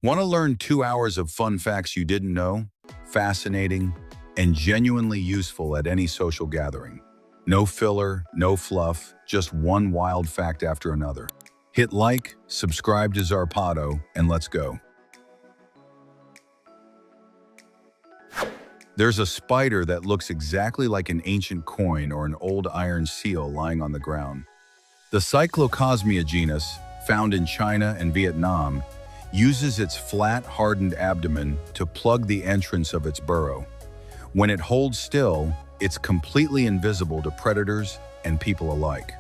Want to learn 2 hours of fun facts you didn't know? Fascinating and genuinely useful at any social gathering. No filler, no fluff, just one wild fact after another. Hit like, subscribe to Zarpado, and let's go. There's a spider that looks exactly like an ancient coin or an old iron seal lying on the ground. The Cyclocosmia genus, found in China and Vietnam, uses its flat, hardened abdomen to plug the entrance of its burrow. When it holds still, it's completely invisible to predators and people alike.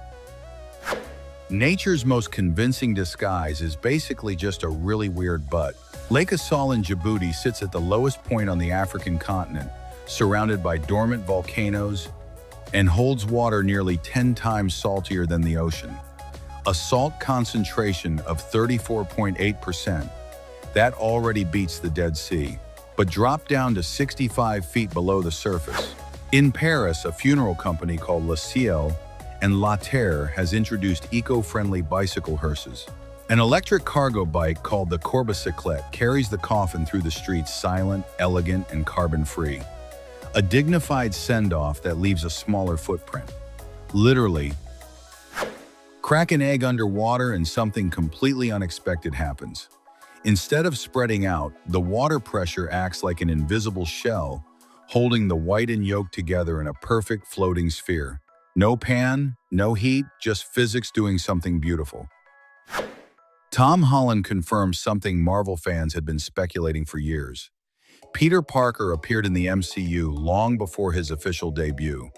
Nature's most convincing disguise is basically just a really weird butt. Lake Assal in Djibouti sits at the lowest point on the African continent, surrounded by dormant volcanoes, and holds water nearly 10 times saltier than the ocean. A salt concentration of 34.8%. That already beats the Dead Sea, but dropped down to 65 feet below the surface. In Paris, a funeral company called Le Ciel and La Terre has introduced eco-friendly bicycle hearses. An electric cargo bike called the Courbicyclette carries the coffin through the streets silent, elegant, and carbon-free. A dignified send-off that leaves a smaller footprint. Literally, crack an egg underwater and something completely unexpected happens. Instead of spreading out, the water pressure acts like an invisible shell, holding the white and yolk together in a perfect floating sphere. No pan, no heat, just physics doing something beautiful. Tom Holland confirms something Marvel fans had been speculating for years. Peter Parker appeared in the MCU long before his official debut.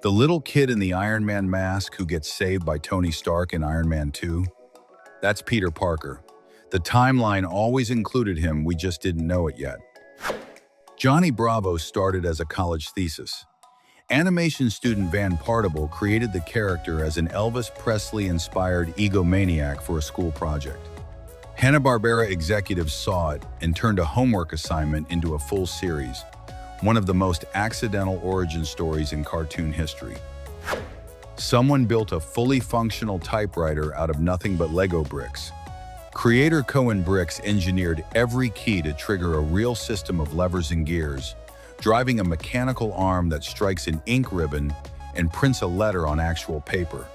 The little kid in the Iron Man mask who gets saved by Tony Stark in Iron Man 2? That's Peter Parker. The timeline always included him, we just didn't know it yet. Johnny Bravo started as a college thesis. Animation student Van Partible created the character as an Elvis Presley-inspired egomaniac for a school project. Hanna-Barbera executives saw it and turned a homework assignment into a full series, one of the most accidental origin stories in cartoon history. Someone built a fully functional typewriter out of nothing but Lego bricks. Creator Cohen Bricks engineered every key to trigger a real system of levers and gears, driving a mechanical arm that strikes an ink ribbon and prints a letter on actual paper.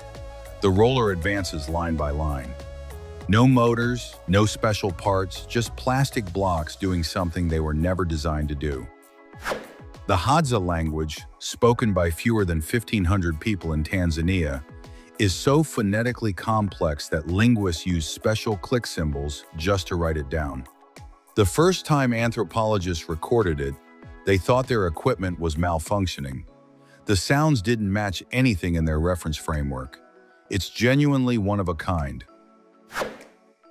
The roller advances line by line. No motors, no special parts, just plastic blocks doing something they were never designed to do. The Hadza language, spoken by fewer than 1,500 people in Tanzania, is so phonetically complex that linguists use special click symbols just to write it down. The first time anthropologists recorded it, they thought their equipment was malfunctioning. The sounds didn't match anything in their reference framework. It's genuinely one of a kind.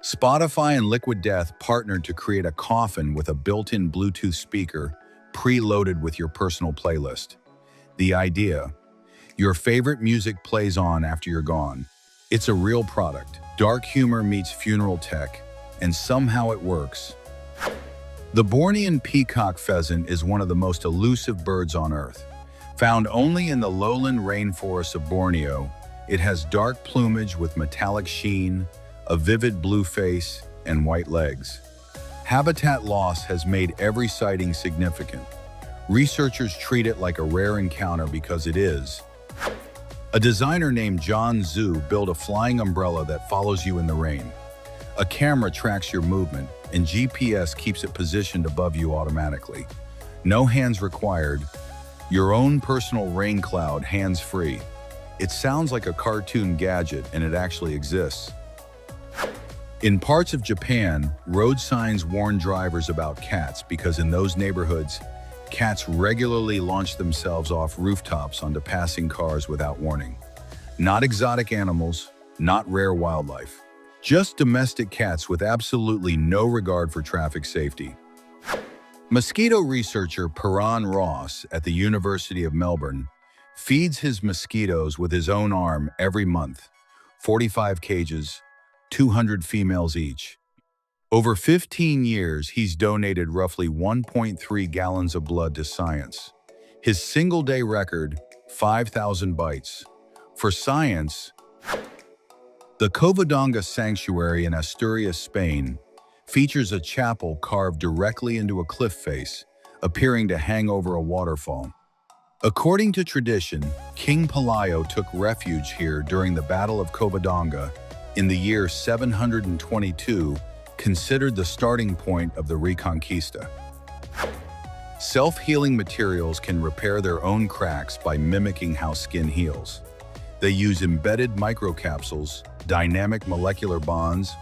Spotify and Liquid Death partnered to create a coffin with a built-in Bluetooth speaker preloaded with your personal playlist. The idea: your favorite music plays on after you're gone. It's a real product. Dark humor meets funeral tech, and somehow it works. The Bornean peacock pheasant is one of the most elusive birds on Earth. Found only in the lowland rainforests of Borneo, it has dark plumage with metallic sheen, a vivid blue face, and white legs. Habitat loss has made every sighting significant. Researchers treat it like a rare encounter because it is. A designer named John Zhu built a flying umbrella that follows you in the rain. A camera tracks your movement, and GPS keeps it positioned above you automatically. No hands required. Your own personal rain cloud, hands-free. It sounds like a cartoon gadget, and it actually exists. In parts of Japan, road signs warn drivers about cats because in those neighborhoods, cats regularly launch themselves off rooftops onto passing cars without warning. Not exotic animals, not rare wildlife. Just domestic cats with absolutely no regard for traffic safety. Mosquito researcher Piran Ross at the University of Melbourne feeds his mosquitoes with his own arm every month, 45 cages, 200 females each. Over 15 years, he's donated roughly 1.3 gallons of blood to science. His single-day record, 5,000 bites. For science, the Covadonga Sanctuary in Asturias, Spain, features a chapel carved directly into a cliff face, appearing to hang over a waterfall. According to tradition, King Palayo took refuge here during the Battle of Covadonga in the year 722, considered the starting point of the Reconquista. Self-healing materials can repair their own cracks by mimicking how skin heals. They use embedded microcapsules, dynamic molecular bonds,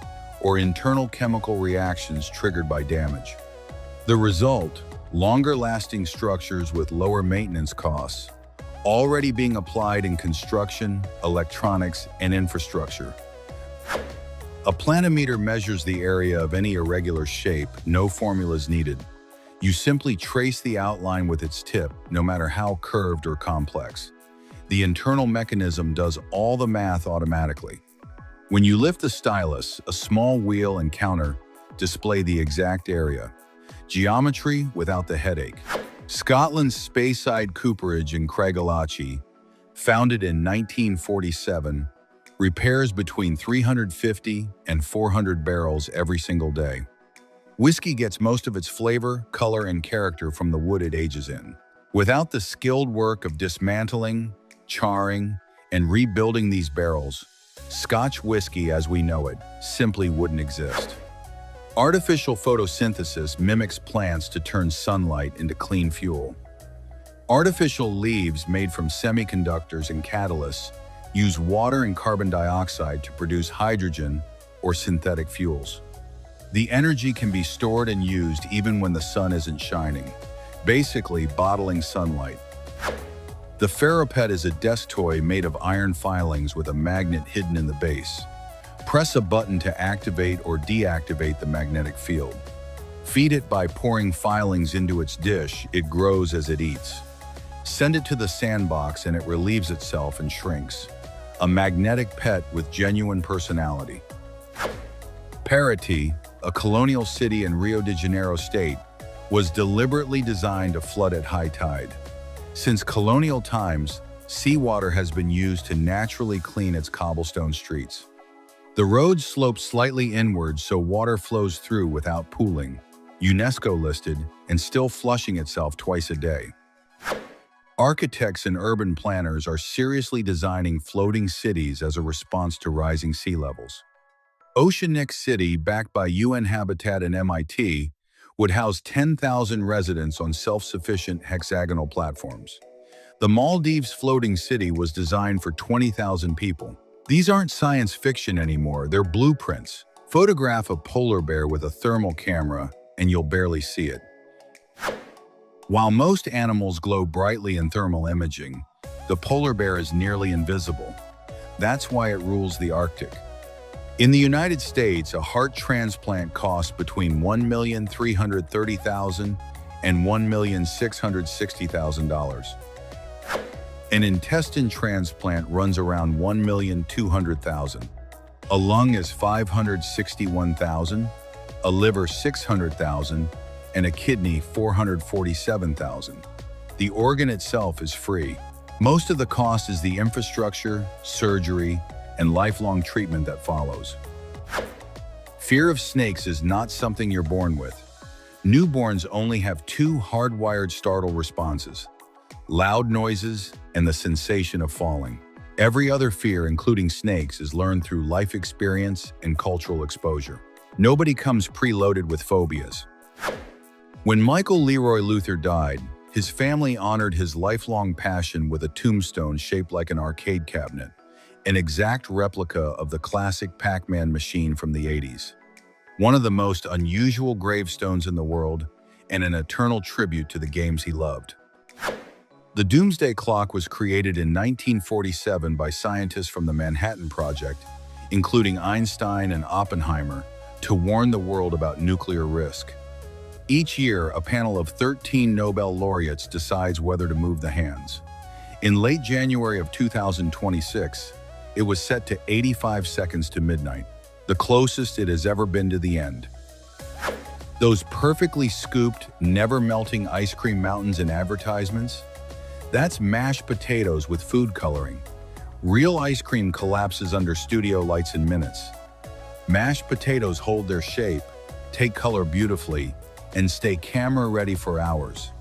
or internal chemical reactions triggered by damage. The result: longer-lasting structures with lower maintenance costs, already being applied in construction, electronics, and infrastructure. A planimeter measures the area of any irregular shape, no formulas needed. You simply trace the outline with its tip, no matter how curved or complex. The internal mechanism does all the math automatically. When you lift the stylus, a small wheel and counter display the exact area. Geometry without the headache. Scotland's Speyside Cooperage in Craigielachi, founded in 1947, repairs between 350 and 400 barrels every single day. Whiskey gets most of its flavor, color, and character from the wood it ages in. Without the skilled work of dismantling, charring, and rebuilding these barrels, Scotch whiskey as we know it simply wouldn't exist. Artificial photosynthesis mimics plants to turn sunlight into clean fuel. Artificial leaves made from semiconductors and catalysts use water and carbon dioxide to produce hydrogen or synthetic fuels. The energy can be stored and used even when the sun isn't shining, basically bottling sunlight. The Ferropet is a desk toy made of iron filings with a magnet hidden in the base. Press a button to activate or deactivate the magnetic field. Feed it by pouring filings into its dish. It grows as it eats. Send it to the sandbox and it relieves itself and shrinks. A magnetic pet with genuine personality. Paraty, a colonial city in Rio de Janeiro state, was deliberately designed to flood at high tide. Since colonial times, seawater has been used to naturally clean its cobblestone streets. The roads slope slightly inward so water flows through without pooling, UNESCO listed, and still flushing itself twice a day. Architects and urban planners are seriously designing floating cities as a response to rising sea levels. Oceanic City, backed by UN Habitat and MIT, would house 10,000 residents on self-sufficient hexagonal platforms. The Maldives floating city was designed for 20,000 people. These aren't science fiction anymore, they're blueprints. Photograph a polar bear with a thermal camera and you'll barely see it. While most animals glow brightly in thermal imaging, the polar bear is nearly invisible. That's why it rules the Arctic. In the United States, a heart transplant costs between $1,330,000 and $1,660,000. An intestine transplant runs around $1,200,000. A lung is $561,000, a liver $600,000, and a kidney $447,000. The organ itself is free. Most of the cost is the infrastructure, surgery, and lifelong treatment that follows. Fear of snakes is not something you're born with. Newborns only have two hardwired startle responses: loud noises and the sensation of falling. Every other fear, including snakes, is learned through life experience and cultural exposure. Nobody comes preloaded with phobias. When Michael Leroy Luther died, his family honored his lifelong passion with a tombstone shaped like an arcade cabinet, an exact replica of the classic Pac-Man machine from the 80s. One of the most unusual gravestones in the world, and an eternal tribute to the games he loved. The Doomsday Clock was created in 1947 by scientists from the Manhattan Project, including Einstein and Oppenheimer, to warn the world about nuclear risk. Each year, a panel of 13 Nobel laureates decides whether to move the hands. In late January of 2026, it was set to 85 seconds to midnight, the closest it has ever been to the end. Those perfectly scooped, never-melting ice cream mountains in advertisements? That's mashed potatoes with food coloring. Real ice cream collapses under studio lights in minutes. Mashed potatoes hold their shape, take color beautifully, and stay camera ready for hours.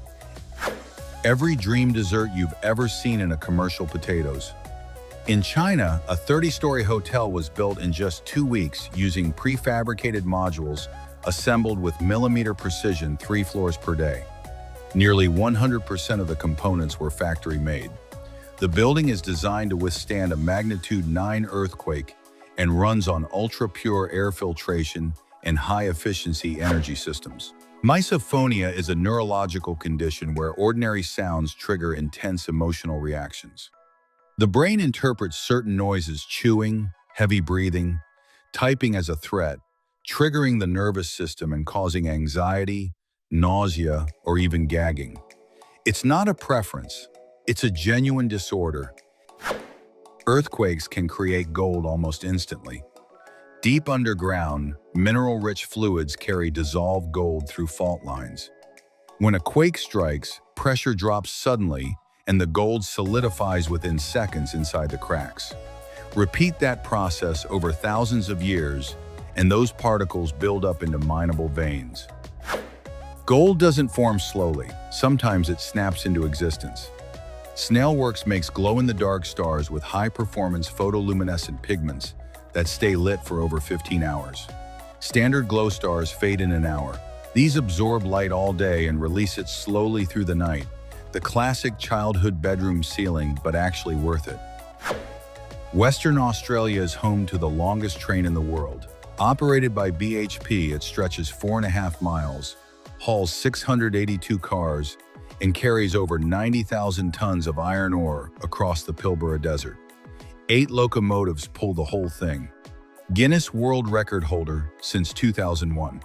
Every dream dessert you've ever seen in a commercial potatoes. In China, a 30-story hotel was built in just 2 weeks using prefabricated modules assembled with millimeter precision 3 floors per day. Nearly 100% of the components were factory-made. The building is designed to withstand a magnitude 9 earthquake and runs on ultra-pure air filtration and high-efficiency energy systems. Misophonia is a neurological condition where ordinary sounds trigger intense emotional reactions. The brain interprets certain noises, chewing, heavy breathing, typing as a threat, triggering the nervous system and causing anxiety, nausea, or even gagging. It's not a preference, it's a genuine disorder. Earthquakes can create gold almost instantly. Deep underground, mineral-rich fluids carry dissolved gold through fault lines. When a quake strikes, pressure drops suddenly, and the gold solidifies within seconds inside the cracks. Repeat that process over thousands of years, and those particles build up into mineable veins. Gold doesn't form slowly. Sometimes it snaps into existence. Snailworks makes glow-in-the-dark stars with high-performance photoluminescent pigments that stay lit for over 15 hours. Standard glow stars fade in an hour. These absorb light all day and release it slowly through the night. The classic childhood bedroom ceiling, but actually worth it. Western Australia is home to the longest train in the world. Operated by BHP, it stretches 4.5 miles, hauls 682 cars, and carries over 90,000 tons of iron ore across the Pilbara Desert. 8 locomotives pull the whole thing. Guinness World Record holder since 2001.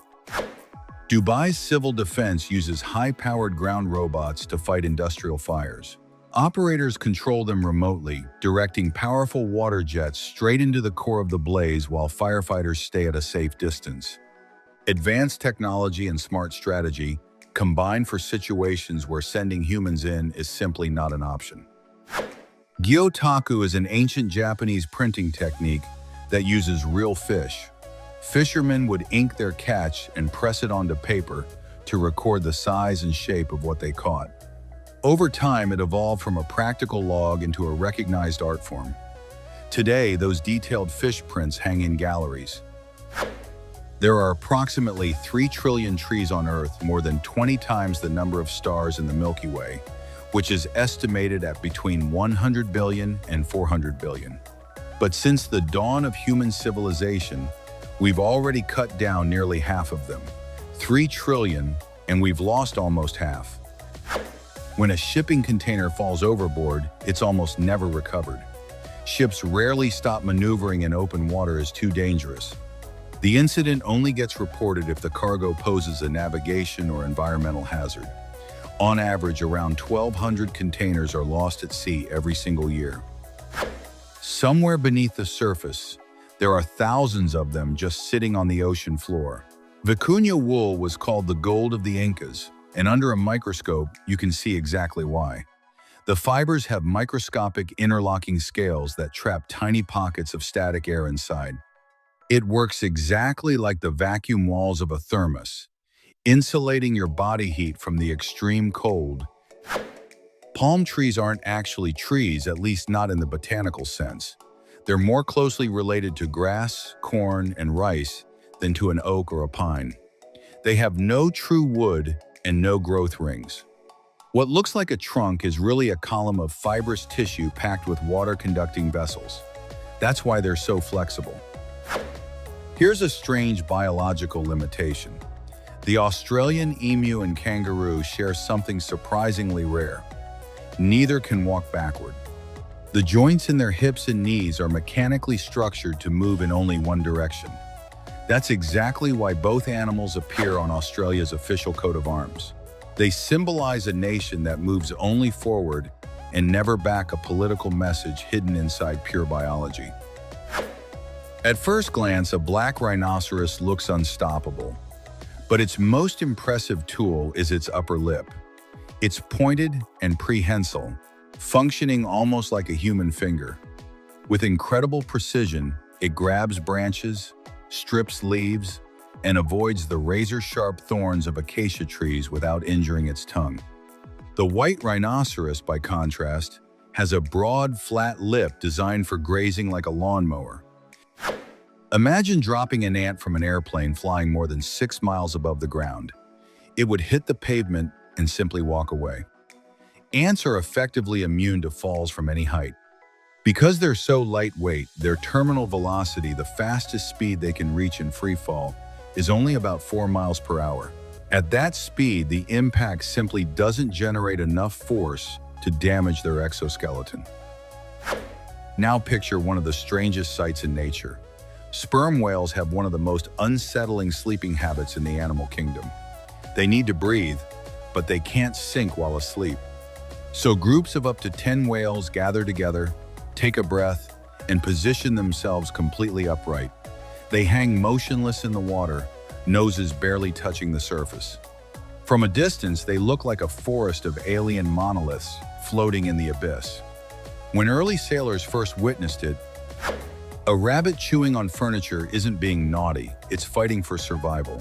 Dubai's civil defense uses high-powered ground robots to fight industrial fires. Operators control them remotely, directing powerful water jets straight into the core of the blaze while firefighters stay at a safe distance. Advanced technology and smart strategy combine for situations where sending humans in is simply not an option. Gyotaku is an ancient Japanese printing technique that uses real fish. Fishermen would ink their catch and press it onto paper to record the size and shape of what they caught. Over time, it evolved from a practical log into a recognized art form. Today, those detailed fish prints hang in galleries. There are approximately 3 trillion trees on Earth, more than 20 times the number of stars in the Milky Way, which is estimated at between 100 billion and 400 billion. But since the dawn of human civilization, we've already cut down nearly half of them, 3 trillion, and we've lost almost half. When a shipping container falls overboard, it's almost never recovered. Ships rarely stop maneuvering in open water as too dangerous. The incident only gets reported if the cargo poses a navigation or environmental hazard. On average, around 1,200 containers are lost at sea every single year. Somewhere beneath the surface, there are thousands of them just sitting on the ocean floor. Vicuña wool was called the gold of the Incas, and under a microscope, you can see exactly why. The fibers have microscopic interlocking scales that trap tiny pockets of static air inside. It works exactly like the vacuum walls of a thermos, insulating your body heat from the extreme cold. Palm trees aren't actually trees, at least not in the botanical sense. They're more closely related to grass, corn, and rice than to an oak or a pine. They have no true wood and no growth rings. What looks like a trunk is really a column of fibrous tissue packed with water-conducting vessels. That's why they're so flexible. Here's a strange biological limitation. The Australian emu and kangaroo share something surprisingly rare. Neither can walk backward. The joints in their hips and knees are mechanically structured to move in only one direction. That's exactly why both animals appear on Australia's official coat of arms. They symbolize a nation that moves only forward and never back, a political message hidden inside pure biology. At first glance, a black rhinoceros looks unstoppable, but its most impressive tool is its upper lip. It's pointed and prehensile, functioning almost like a human finger. With incredible precision, it grabs branches, strips leaves, and avoids the razor-sharp thorns of acacia trees without injuring its tongue. The white rhinoceros, by contrast, has a broad, flat lip designed for grazing like a lawnmower. Imagine dropping an ant from an airplane flying more than 6 miles above the ground. It would hit the pavement and simply walk away. Ants are effectively immune to falls from any height. Because they're so lightweight, their terminal velocity, the fastest speed they can reach in free fall, is only about 4 miles per hour. At that speed, the impact simply doesn't generate enough force to damage their exoskeleton. Now picture one of the strangest sights in nature. Sperm whales have one of the most unsettling sleeping habits in the animal kingdom. They need to breathe, but they can't sink while asleep. So groups of up to 10 whales gather together, take a breath, and position themselves completely upright. They hang motionless in the water, noses barely touching the surface. From a distance, they look like a forest of alien monoliths floating in the abyss. When early sailors first witnessed it, a rabbit chewing on furniture isn't being naughty, it's fighting for survival.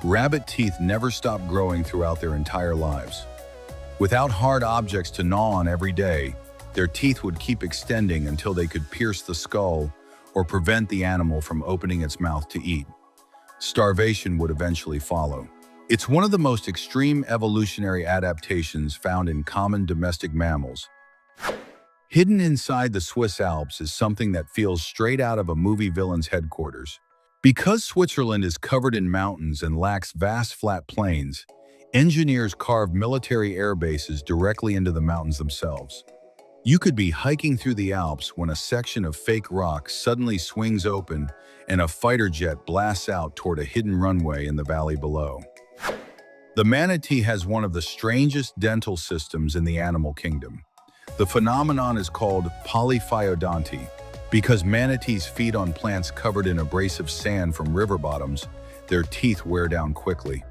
Rabbit teeth never stop growing throughout their entire lives. Without hard objects to gnaw on every day, their teeth would keep extending until they could pierce the skull or prevent the animal from opening its mouth to eat. Starvation would eventually follow. It's one of the most extreme evolutionary adaptations found in common domestic mammals. Hidden inside the Swiss Alps is something that feels straight out of a movie villain's headquarters. Because Switzerland is covered in mountains and lacks vast flat plains, engineers carved military air bases directly into the mountains themselves. You could be hiking through the Alps when a section of fake rock suddenly swings open and a fighter jet blasts out toward a hidden runway in the valley below. The manatee has one of the strangest dental systems in the animal kingdom. The phenomenon is called polyphyodonty. Because manatees feed on plants covered in abrasive sand from river bottoms, their teeth wear down quickly.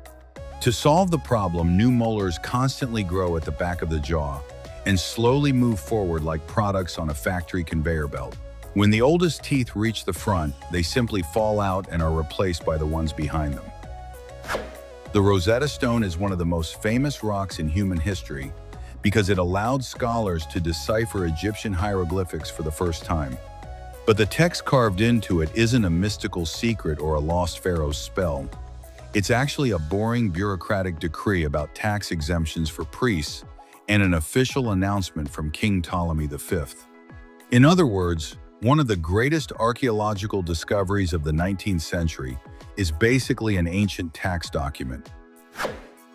To solve the problem, new molars constantly grow at the back of the jaw and slowly move forward like products on a factory conveyor belt. When the oldest teeth reach the front, they simply fall out and are replaced by the ones behind them. The Rosetta Stone is one of the most famous rocks in human history because it allowed scholars to decipher Egyptian hieroglyphics for the first time. But the text carved into it isn't a mystical secret or a lost pharaoh's spell. It's actually a boring bureaucratic decree about tax exemptions for priests and an official announcement from King Ptolemy V. In other words, one of the greatest archaeological discoveries of the 19th century is basically an ancient tax document.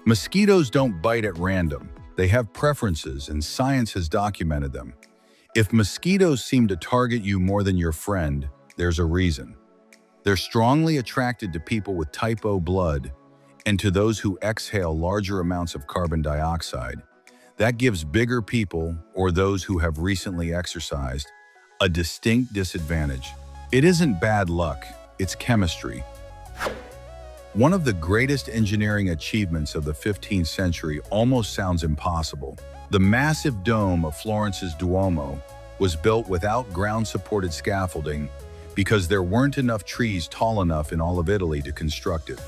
Mosquitoes don't bite at random. They have preferences, and science has documented them. If mosquitoes seem to target you more than your friend, there's a reason. They're strongly attracted to people with type O blood and to those who exhale larger amounts of carbon dioxide. That gives bigger people, or those who have recently exercised, a distinct disadvantage. It isn't bad luck, it's chemistry. One of the greatest engineering achievements of the 15th century almost sounds impossible. The massive dome of Florence's Duomo was built without ground-supported scaffolding because there weren't enough trees tall enough in all of Italy to construct it.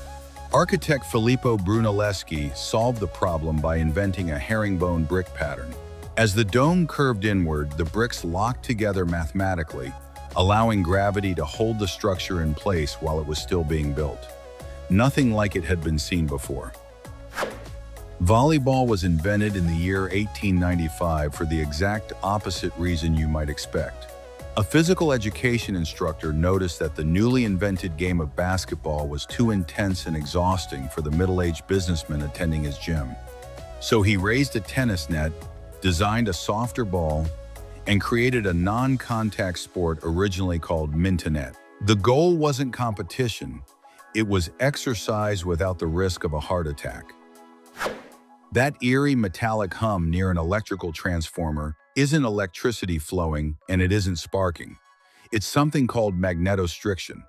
Architect Filippo Brunelleschi solved the problem by inventing a herringbone brick pattern. As the dome curved inward, the bricks locked together mathematically, allowing gravity to hold the structure in place while it was still being built. Nothing like it had been seen before. Volleyball was invented in the year 1895 for the exact opposite reason you might expect. A physical education instructor noticed that the newly invented game of basketball was too intense and exhausting for the middle-aged businessman attending his gym. So he raised a tennis net, designed a softer ball, and created a non-contact sport originally called mintonet. The goal wasn't competition, it was exercise without the risk of a heart attack. That eerie metallic hum near an electrical transformer isn't electricity flowing, and it isn't sparking. It's something called magnetostriction.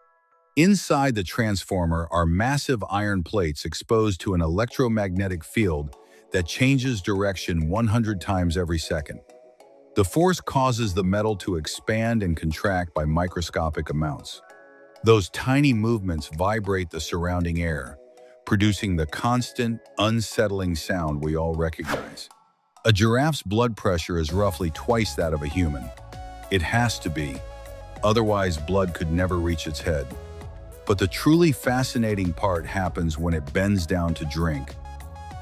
Inside the transformer are massive iron plates exposed to an electromagnetic field that changes direction 100 times every second. The force causes the metal to expand and contract by microscopic amounts. Those tiny movements vibrate the surrounding air, producing the constant, unsettling sound we all recognize. A giraffe's blood pressure is roughly twice that of a human. It has to be, otherwise blood could never reach its head. But the truly fascinating part happens when it bends down to drink.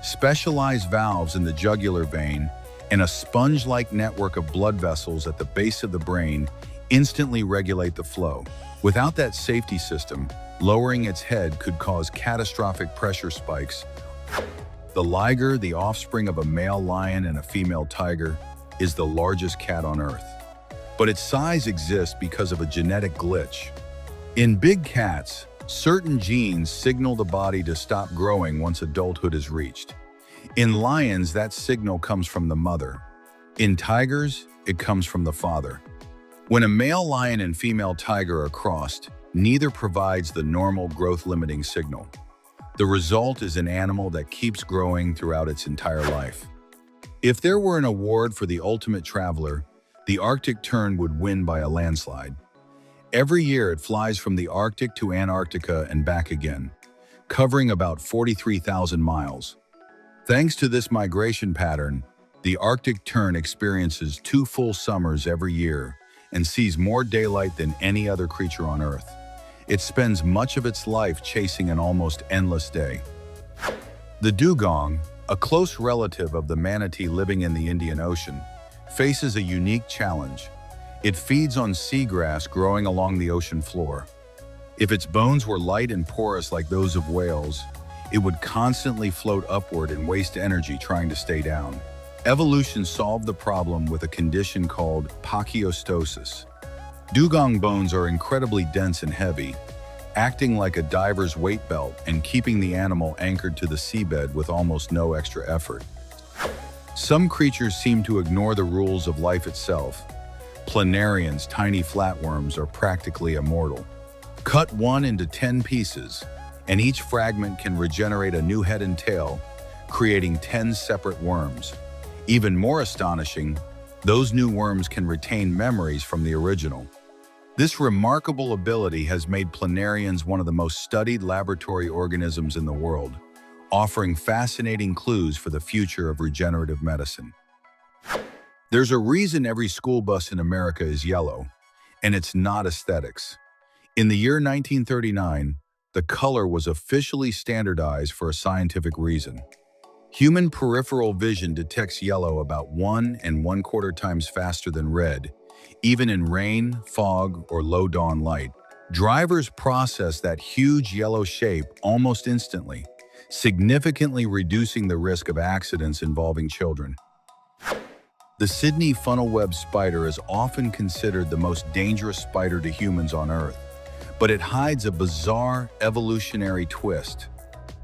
Specialized valves in the jugular vein and a sponge-like network of blood vessels at the base of the brain instantly regulate the flow. Without that safety system, lowering its head could cause catastrophic pressure spikes. The liger, the offspring of a male lion and a female tiger, is the largest cat on Earth. But its size exists because of a genetic glitch. In big cats, certain genes signal the body to stop growing once adulthood is reached. In lions, that signal comes from the mother. In tigers, it comes from the father. When a male lion and female tiger are crossed, neither provides the normal growth-limiting signal. The result is an animal that keeps growing throughout its entire life. If there were an award for the ultimate traveler, the Arctic tern would win by a landslide. Every year it flies from the Arctic to Antarctica and back again, covering about 43,000 miles. Thanks to this migration pattern, the Arctic tern experiences 2 full summers every year and sees more daylight than any other creature on Earth. It spends much of its life chasing an almost endless day. The dugong, a close relative of the manatee living in the Indian Ocean, faces a unique challenge. It feeds on seagrass growing along the ocean floor. If its bones were light and porous like those of whales, it would constantly float upward and waste energy trying to stay down. Evolution solved the problem with a condition called pachyostosis. Dugong bones are incredibly dense and heavy, acting like a diver's weight belt and keeping the animal anchored to the seabed with almost no extra effort. Some creatures seem to ignore the rules of life itself. Planarians, tiny flatworms, are practically immortal. Cut one into 10 pieces, and each fragment can regenerate a new head and tail, creating 10 separate worms. Even more astonishing, those new worms can retain memories from the original. This remarkable ability has made planarians one of the most studied laboratory organisms in the world, offering fascinating clues for the future of regenerative medicine. There's a reason every school bus in America is yellow, and it's not aesthetics. In the year 1939, the color was officially standardized for a scientific reason. Human peripheral vision detects yellow about 1 1/4 times faster than red, even in rain, fog, or low dawn light. Drivers process that huge yellow shape almost instantly, significantly reducing the risk of accidents involving children. The Sydney funnel-web spider is often considered the most dangerous spider to humans on Earth, but it hides a bizarre evolutionary twist.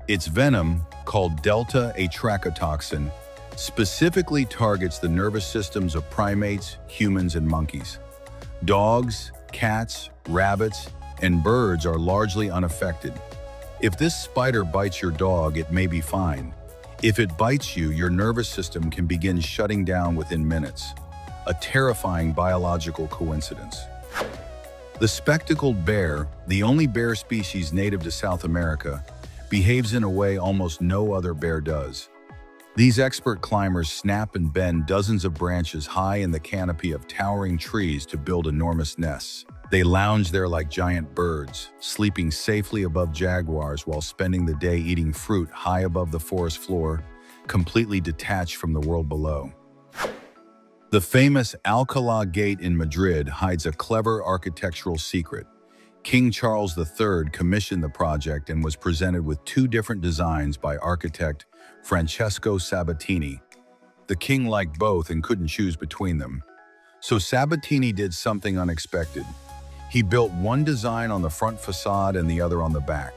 Its venom, called delta atrachotoxin, specifically targets the nervous systems of primates, humans, and monkeys. Dogs, cats, rabbits, and birds are largely unaffected. If this spider bites your dog, it may be fine. If it bites you, your nervous system can begin shutting down within minutes. A terrifying biological coincidence. The spectacled bear, the only bear species native to South America, behaves in a way almost no other bear does. These expert climbers snap and bend dozens of branches high in the canopy of towering trees to build enormous nests. They lounge there like giant birds, sleeping safely above jaguars while spending the day eating fruit high above the forest floor, completely detached from the world below. The famous Alcalá Gate in Madrid hides a clever architectural secret. King Charles III commissioned the project and was presented with 2 different designs by architect Francesco Sabatini. The king liked both and couldn't choose between them. So Sabatini did something unexpected. He built one design on the front facade and the other on the back.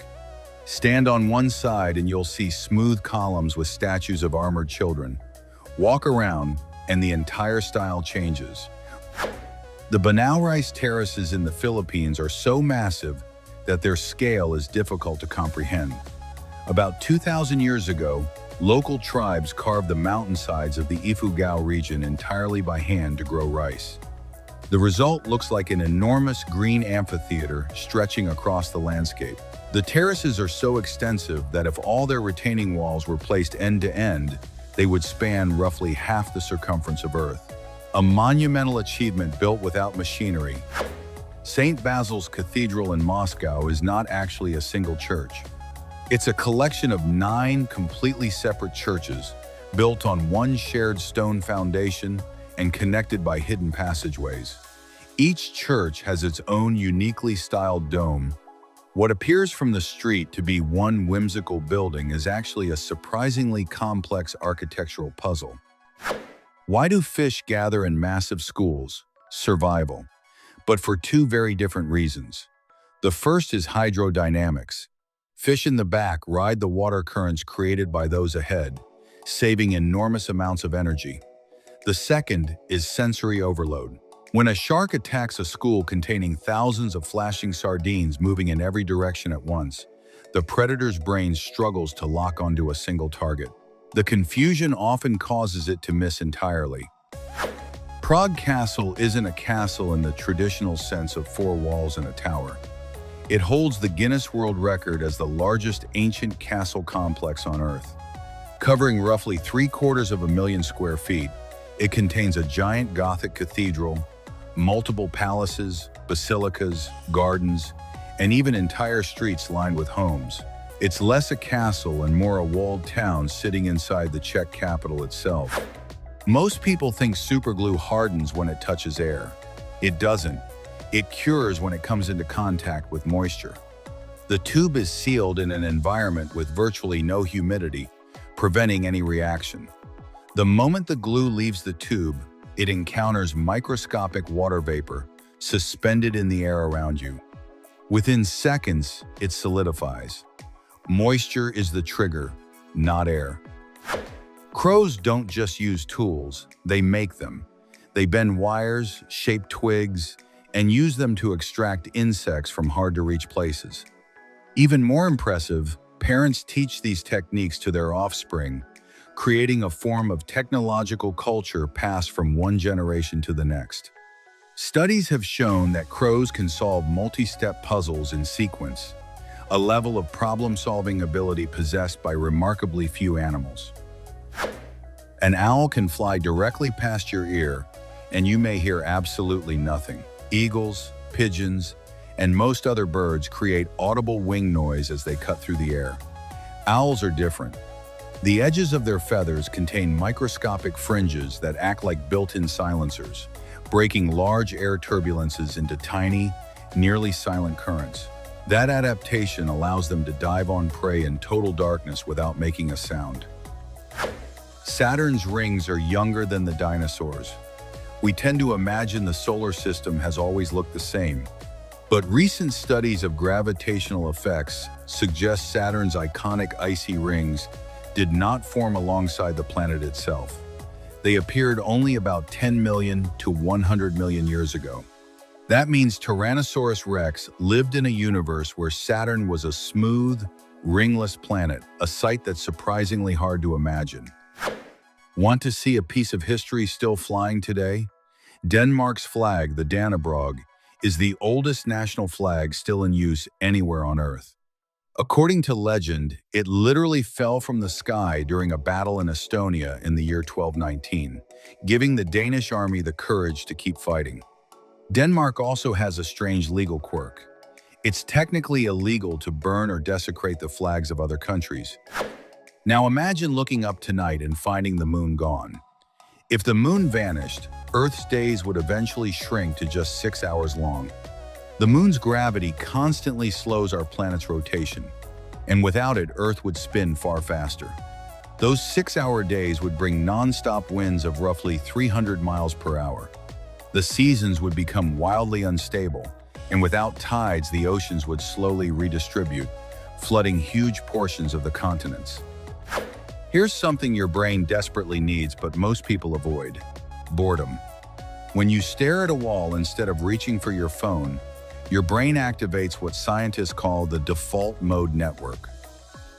Stand on one side and you'll see smooth columns with statues of armored children. Walk around and the entire style changes. The Banao rice terraces in the Philippines are so massive that their scale is difficult to comprehend. About 2,000 years ago, local tribes carved the mountainsides of the Ifugao region entirely by hand to grow rice. The result looks like an enormous green amphitheater stretching across the landscape. The terraces are so extensive that if all their retaining walls were placed end to end, they would span roughly half the circumference of Earth. A monumental achievement built without machinery. St. Basil's Cathedral in Moscow is not actually a single church. It's a collection of 9 completely separate churches, built on one shared stone foundation and connected by hidden passageways. Each church has its own uniquely styled dome. What appears from the street to be one whimsical building is actually a surprisingly complex architectural puzzle. Why do fish gather in massive schools? Survival. But for 2 very different reasons. The first is hydrodynamics. Fish in the back ride the water currents created by those ahead, saving enormous amounts of energy. The second is sensory overload. When a shark attacks a school containing thousands of flashing sardines moving in every direction at once, the predator's brain struggles to lock onto a single target. The confusion often causes it to miss entirely. Prague Castle isn't a castle in the traditional sense of 4 walls and a tower. It holds the Guinness World Record as the largest ancient castle complex on Earth. Covering roughly 750,000 square feet, it contains a giant Gothic cathedral, multiple palaces, basilicas, gardens, and even entire streets lined with homes. It's less a castle and more a walled town sitting inside the Czech capital itself. Most people think superglue hardens when it touches air. It doesn't. It cures when it comes into contact with moisture. The tube is sealed in an environment with virtually no humidity, preventing any reaction. The moment the glue leaves the tube, it encounters microscopic water vapor suspended in the air around you. Within seconds, it solidifies. Moisture is the trigger, not air. Crows don't just use tools, they make them. They bend wires, shape twigs, and use them to extract insects from hard-to-reach places. Even more impressive, parents teach these techniques to their offspring, creating a form of technological culture passed from one generation to the next. Studies have shown that crows can solve multi-step puzzles in sequence, a level of problem-solving ability possessed by remarkably few animals. An owl can fly directly past your ear, and you may hear absolutely nothing. Eagles, pigeons, and most other birds create audible wing noise as they cut through the air. Owls are different. The edges of their feathers contain microscopic fringes that act like built-in silencers, breaking large air turbulences into tiny, nearly silent currents. That adaptation allows them to dive on prey in total darkness without making a sound. Saturn's rings are younger than the dinosaurs. We tend to imagine the solar system has always looked the same, but recent studies of gravitational effects suggest Saturn's iconic icy rings did not form alongside the planet itself. They appeared only about 10 million to 100 million years ago. That means Tyrannosaurus rex lived in a universe where Saturn was a smooth, ringless planet, a sight that's surprisingly hard to imagine. Want to see a piece of history still flying today? Denmark's flag, the Dannebrog, is the oldest national flag still in use anywhere on Earth. According to legend, it literally fell from the sky during a battle in Estonia in the year 1219, giving the Danish army the courage to keep fighting. Denmark also has a strange legal quirk. It's technically illegal to burn or desecrate the flags of other countries. Now imagine looking up tonight and finding the moon gone. If the moon vanished, Earth's days would eventually shrink to just 6 hours long. The moon's gravity constantly slows our planet's rotation, and without it, Earth would spin far faster. Those 6-hour days would bring non-stop winds of roughly 300 miles per hour. The seasons would become wildly unstable, and without tides, the oceans would slowly redistribute, flooding huge portions of the continents. Here's something your brain desperately needs, but most people avoid: boredom. When you stare at a wall instead of reaching for your phone, your brain activates what scientists call the default mode network.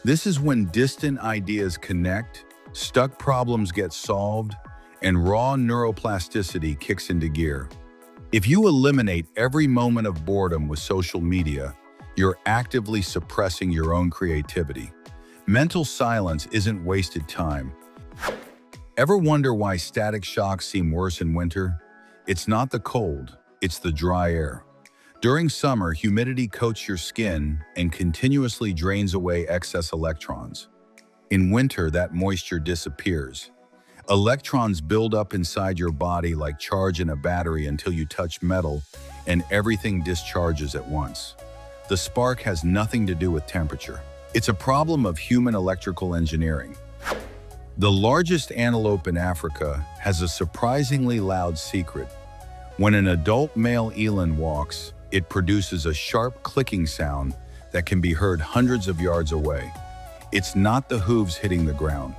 This is when distant ideas connect, stuck problems get solved, and raw neuroplasticity kicks into gear. If you eliminate every moment of boredom with social media, you're actively suppressing your own creativity. Mental silence isn't wasted time. Ever wonder why static shocks seem worse in winter? It's not the cold, it's the dry air. During summer, humidity coats your skin and continuously drains away excess electrons. In winter, that moisture disappears. Electrons build up inside your body like charge in a battery until you touch metal, and everything discharges at once. The spark has nothing to do with temperature. It's a problem of human electrical engineering. The largest antelope in Africa has a surprisingly loud secret. When an adult male eland walks, it produces a sharp clicking sound that can be heard hundreds of yards away. It's not the hooves hitting the ground.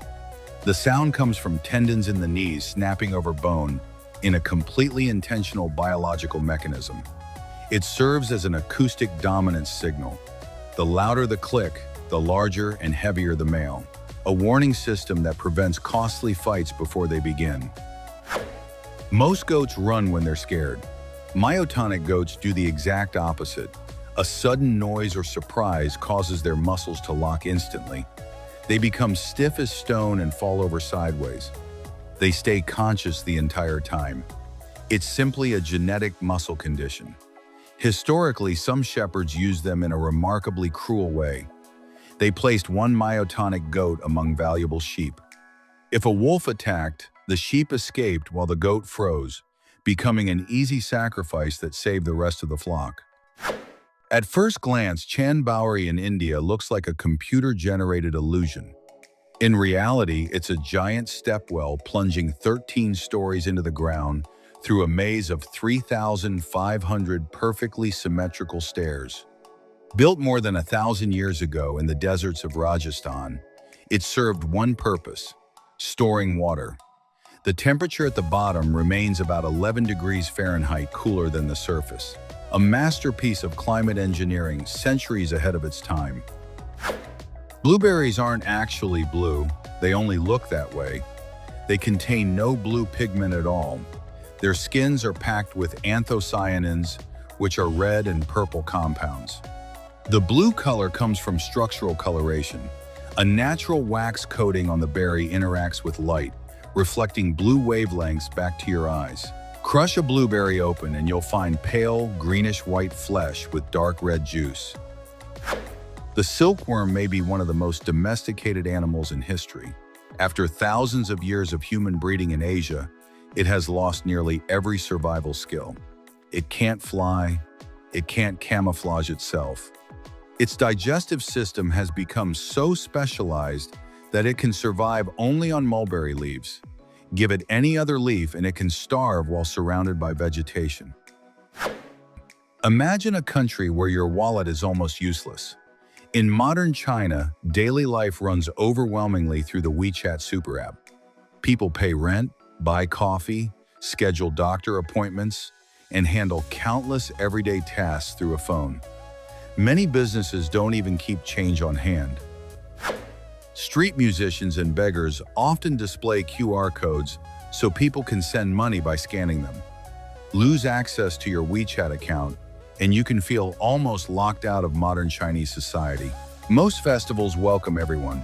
The sound comes from tendons in the knees snapping over bone in a completely intentional biological mechanism. It serves as an acoustic dominance signal. The louder the click, the larger and heavier the male. A warning system that prevents costly fights before they begin. Most goats run when they're scared. Myotonic goats do the exact opposite. A sudden noise or surprise causes their muscles to lock instantly. They become stiff as stone and fall over sideways. They stay conscious the entire time. It's simply a genetic muscle condition. Historically, some shepherds used them in a remarkably cruel way. They placed one myotonic goat among valuable sheep. If a wolf attacked, the sheep escaped while the goat froze, becoming an easy sacrifice that saved the rest of the flock. At first glance, Chanbauri in India looks like a computer-generated illusion. In reality, it's a giant stepwell plunging 13 stories into the ground through a maze of 3,500 perfectly symmetrical stairs. Built more than 1,000 years ago in the deserts of Rajasthan, it served one purpose: storing water. The temperature at the bottom remains about 11 degrees Fahrenheit cooler than the surface. A masterpiece of climate engineering centuries ahead of its time. Blueberries aren't actually blue, they only look that way. They contain no blue pigment at all. Their skins are packed with anthocyanins, which are red and purple compounds. The blue color comes from structural coloration. A natural wax coating on the berry interacts with light, reflecting blue wavelengths back to your eyes. Crush a blueberry open and you'll find pale, greenish-white flesh with dark red juice. The silkworm may be one of the most domesticated animals in history. After thousands of years of human breeding in Asia, it has lost nearly every survival skill. It can't fly, it can't camouflage itself. Its digestive system has become so specialized that it can survive only on mulberry leaves. Give it any other leaf and it can starve while surrounded by vegetation. Imagine a country where your wallet is almost useless. In modern China, daily life runs overwhelmingly through the WeChat super app. People pay rent, buy coffee, schedule doctor appointments, and handle countless everyday tasks through a phone. Many businesses don't even keep change on hand. Street musicians and beggars often display QR codes so people can send money by scanning them. Lose access to your WeChat account, and you can feel almost locked out of modern Chinese society. Most festivals welcome everyone.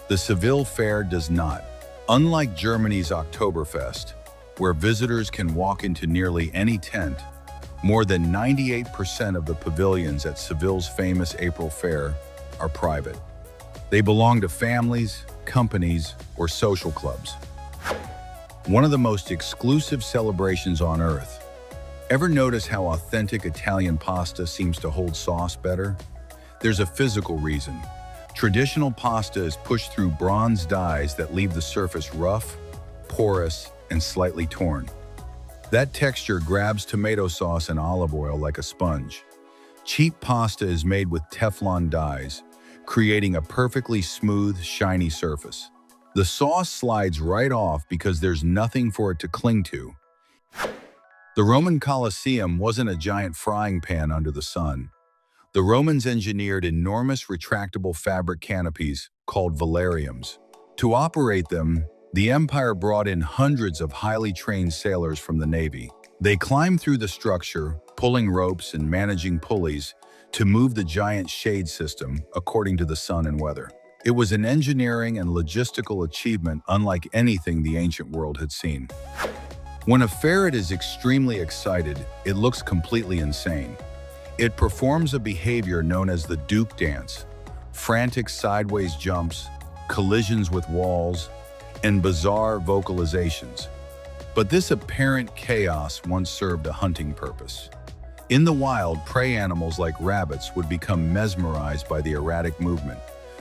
The Seville Fair does not. Unlike Germany's Oktoberfest, where visitors can walk into nearly any tent, more than 98% of the pavilions at Seville's famous April Fair are private. They belong to families, companies, or social clubs. One of the most exclusive celebrations on Earth. Ever notice how authentic Italian pasta seems to hold sauce better? There's a physical reason. Traditional pasta is pushed through bronze dies that leave the surface rough, porous, and slightly torn. That texture grabs tomato sauce and olive oil like a sponge. Cheap pasta is made with Teflon dies, creating a perfectly smooth, shiny surface. The sauce slides right off because there's nothing for it to cling to. The Roman Colosseum wasn't a giant frying pan under the sun. The Romans engineered enormous retractable fabric canopies called velariums. To operate them, the empire brought in hundreds of highly trained sailors from the navy. They climb through the structure, pulling ropes and managing pulleys to move the giant shade system according to the sun and weather. It was an engineering and logistical achievement unlike anything the ancient world had seen. When a ferret is extremely excited, it looks completely insane. It performs a behavior known as the Duke dance, frantic sideways jumps, collisions with walls, and bizarre vocalizations. But this apparent chaos once served a hunting purpose. In the wild, prey animals like rabbits would become mesmerized by the erratic movement,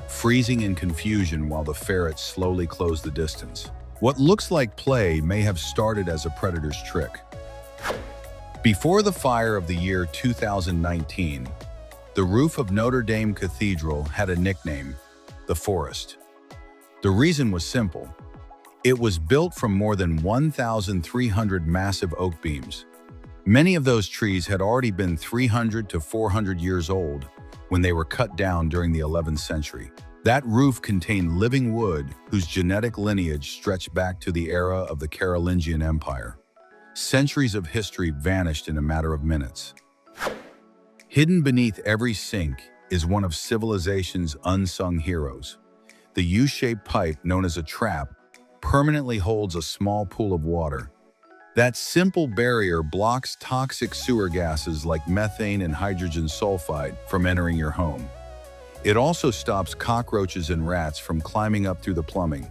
freezing in confusion while the ferret slowly closed the distance. What looks like play may have started as a predator's trick. Before the fire of the year 2019, the roof of Notre Dame Cathedral had a nickname, the Forest. The reason was simple. It was built from more than 1,300 massive oak beams. Many of those trees had already been 300 to 400 years old when they were cut down during the 11th century. That roof contained living wood whose genetic lineage stretched back to the era of the Carolingian Empire. Centuries of history vanished in a matter of minutes. Hidden beneath every sink is one of civilization's unsung heroes. The U-shaped pipe known as a trap permanently holds a small pool of water. That simple barrier blocks toxic sewer gases like methane and hydrogen sulfide from entering your home. It also stops cockroaches and rats from climbing up through the plumbing.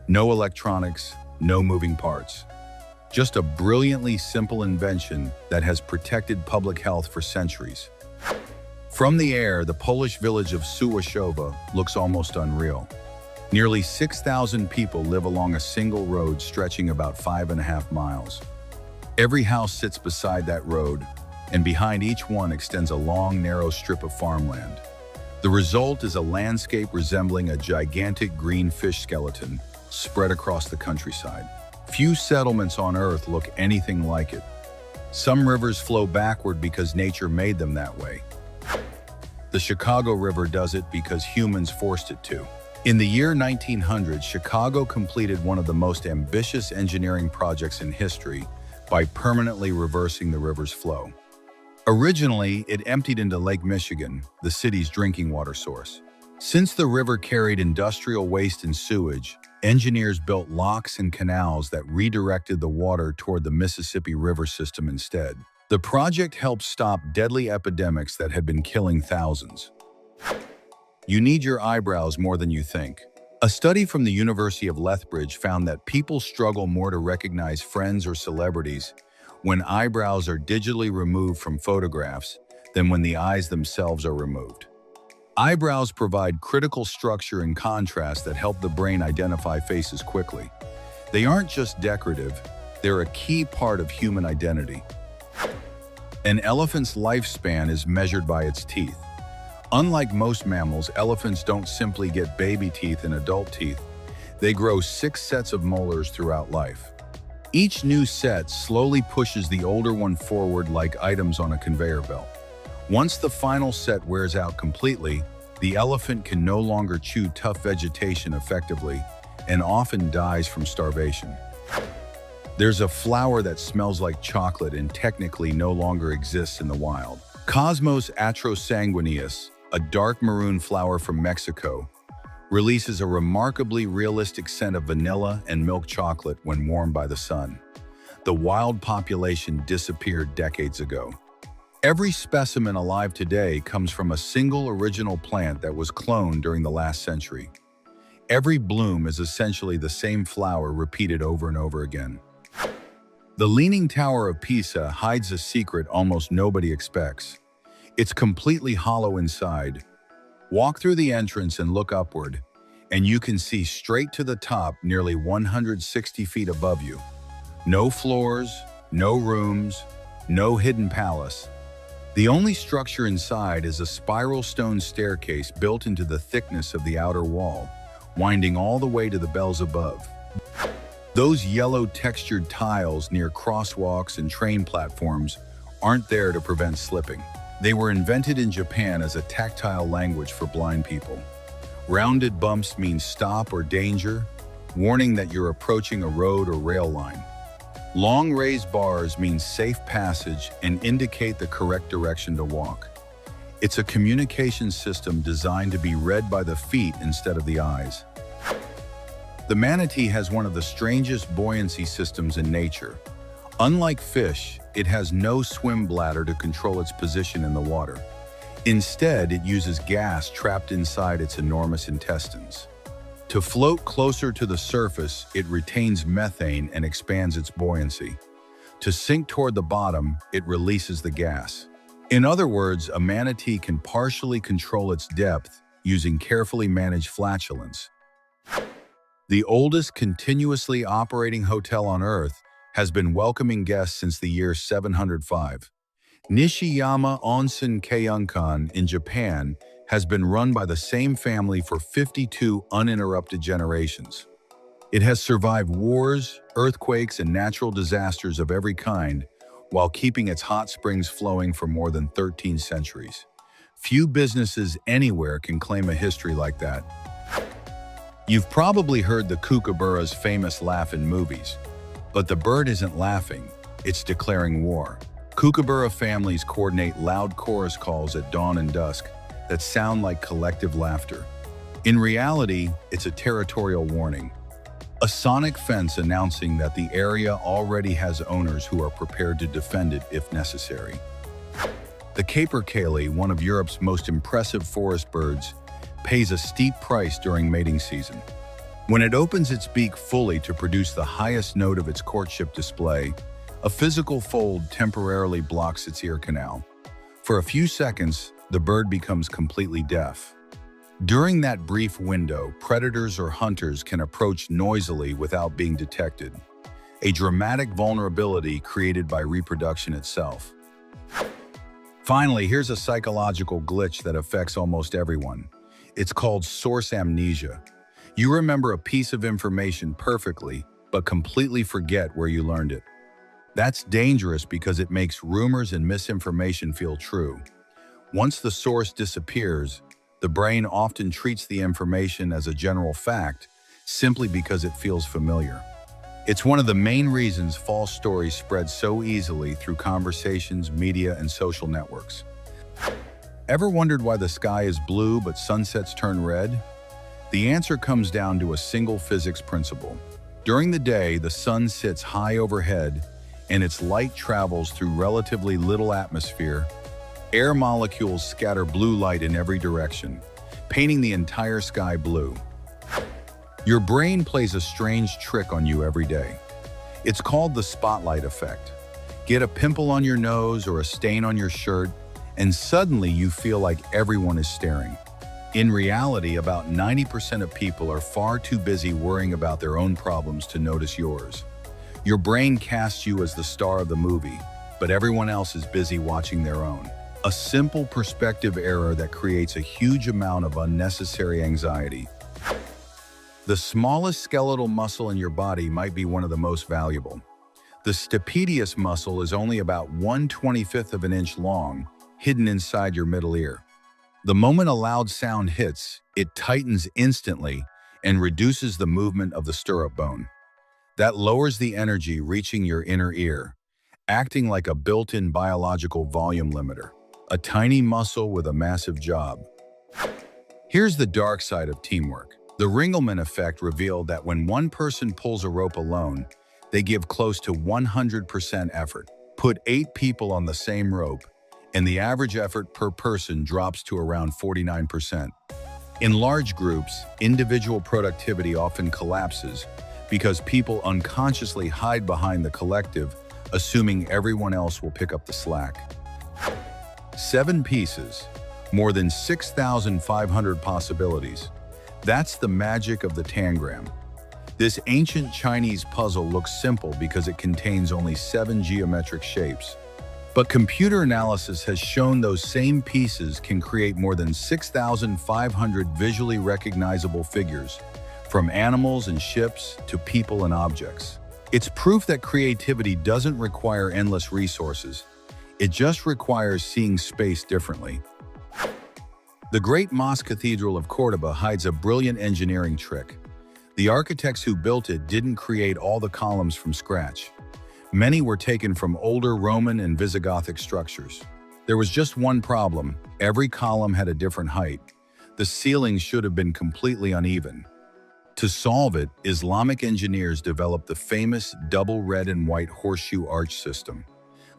No electronics, no moving parts. Just a brilliantly simple invention that has protected public health for centuries. From the air, the Polish village of Suwaszowa looks almost unreal. Nearly 6,000 people live along a single road stretching about 5.5 miles. Every house sits beside that road, and behind each one extends a long, narrow strip of farmland. The result is a landscape resembling a gigantic green fish skeleton spread across the countryside. Few settlements on Earth look anything like it. Some rivers flow backward because nature made them that way. The Chicago River does it because humans forced it to. In the year 1900, Chicago completed one of the most ambitious engineering projects in history by permanently reversing the river's flow. Originally, it emptied into Lake Michigan, the city's drinking water source. Since the river carried industrial waste and sewage, engineers built locks and canals that redirected the water toward the Mississippi River system instead. The project helped stop deadly epidemics that had been killing thousands. You need your eyebrows more than you think. A study from the University of Lethbridge found that people struggle more to recognize friends or celebrities when eyebrows are digitally removed from photographs than when the eyes themselves are removed. Eyebrows provide critical structure and contrast that help the brain identify faces quickly. They aren't just decorative, they're a key part of human identity. An elephant's lifespan is measured by its teeth. Unlike most mammals, elephants don't simply get baby teeth and adult teeth. They grow 6 sets of molars throughout life. Each new set slowly pushes the older one forward like items on a conveyor belt. Once the final set wears out completely, the elephant can no longer chew tough vegetation effectively and often dies from starvation. There's a flower that smells like chocolate and technically no longer exists in the wild. Cosmos atrosanguineus, a dark maroon flower from Mexico, releases a remarkably realistic scent of vanilla and milk chocolate when warmed by the sun. The wild population disappeared decades ago. Every specimen alive today comes from a single original plant that was cloned during the last century. Every bloom is essentially the same flower repeated over and over again. The Leaning Tower of Pisa hides a secret almost nobody expects. It's completely hollow inside. Walk through the entrance and look upward, and you can see straight to the top nearly 160 feet above you. No floors, no rooms, no hidden palace. The only structure inside is a spiral stone staircase built into the thickness of the outer wall, winding all the way to the bells above. Those yellow textured tiles near crosswalks and train platforms aren't there to prevent slipping. They were invented in Japan as a tactile language for blind people. Rounded bumps mean stop or danger, warning that you're approaching a road or rail line. Long raised bars mean safe passage and indicate the correct direction to walk. It's a communication system designed to be read by the feet instead of the eyes. The manatee has one of the strangest buoyancy systems in nature. Unlike fish, it has no swim bladder to control its position in the water. Instead, it uses gas trapped inside its enormous intestines. To float closer to the surface, it retains methane and expands its buoyancy. To sink toward the bottom, it releases the gas. In other words, a manatee can partially control its depth using carefully managed flatulence. The oldest continuously operating hotel on Earth has been welcoming guests since the year 705. Nishiyama Onsen Keiunkan in Japan has been run by the same family for 52 uninterrupted generations. It has survived wars, earthquakes, and natural disasters of every kind while keeping its hot springs flowing for more than 13 centuries. Few businesses anywhere can claim a history like that. You've probably heard the kookaburra's famous laugh in movies, but the bird isn't laughing, it's declaring war. Kookaburra families coordinate loud chorus calls at dawn and dusk that sound like collective laughter. In reality, it's a territorial warning, a sonic fence announcing that the area already has owners who are prepared to defend it if necessary. The capercaillie, one of Europe's most impressive forest birds, pays a steep price during mating season. When it opens its beak fully to produce the highest note of its courtship display, a physical fold temporarily blocks its ear canal. For a few seconds, the bird becomes completely deaf. During that brief window, predators or hunters can approach noisily without being detected, a dramatic vulnerability created by reproduction itself. Finally, here's a psychological glitch that affects almost everyone. It's called source amnesia. You remember a piece of information perfectly, but completely forget where you learned it. That's dangerous because it makes rumors and misinformation feel true. Once the source disappears, the brain often treats the information as a general fact simply because it feels familiar. It's one of the main reasons false stories spread so easily through conversations, media, and social networks. Ever wondered why the sky is blue but sunsets turn red? The answer comes down to a single physics principle. During the day, the sun sits high overhead and its light travels through relatively little atmosphere. Air molecules scatter blue light in every direction, painting the entire sky blue. Your brain plays a strange trick on you every day. It's called the spotlight effect. Get a pimple on your nose or a stain on your shirt, and suddenly you feel like everyone is staring. In reality, about 90% of people are far too busy worrying about their own problems to notice yours. Your brain casts you as the star of the movie, but everyone else is busy watching their own. A simple perspective error that creates a huge amount of unnecessary anxiety. The smallest skeletal muscle in your body might be one of the most valuable. The stapedius muscle is only about 1/25 of an inch long, hidden inside your middle ear. The moment a loud sound hits, it tightens instantly and reduces the movement of the stirrup bone. That lowers the energy reaching your inner ear, acting like a built-in biological volume limiter, a tiny muscle with a massive job. Here's the dark side of teamwork. The Ringelmann effect revealed that when one person pulls a rope alone, they give close to 100% effort. Put 8 people on the same rope, and the average effort per person drops to around 49%. In large groups, individual productivity often collapses because people unconsciously hide behind the collective, assuming everyone else will pick up the slack. 7 pieces, more than 6,500 possibilities. That's the magic of the tangram. This ancient Chinese puzzle looks simple because it contains only 7 geometric shapes. But computer analysis has shown those same pieces can create more than 6,500 visually recognizable figures, from animals and ships to people and objects. It's proof that creativity doesn't require endless resources. It just requires seeing space differently. The Great Mosque Cathedral of Cordoba hides a brilliant engineering trick. The architects who built it didn't create all the columns from scratch. Many were taken from older Roman and Visigothic structures. There was just one problem: every column had a different height. The ceilings should have been completely uneven. To solve it, Islamic engineers developed the famous double red and white horseshoe arch system.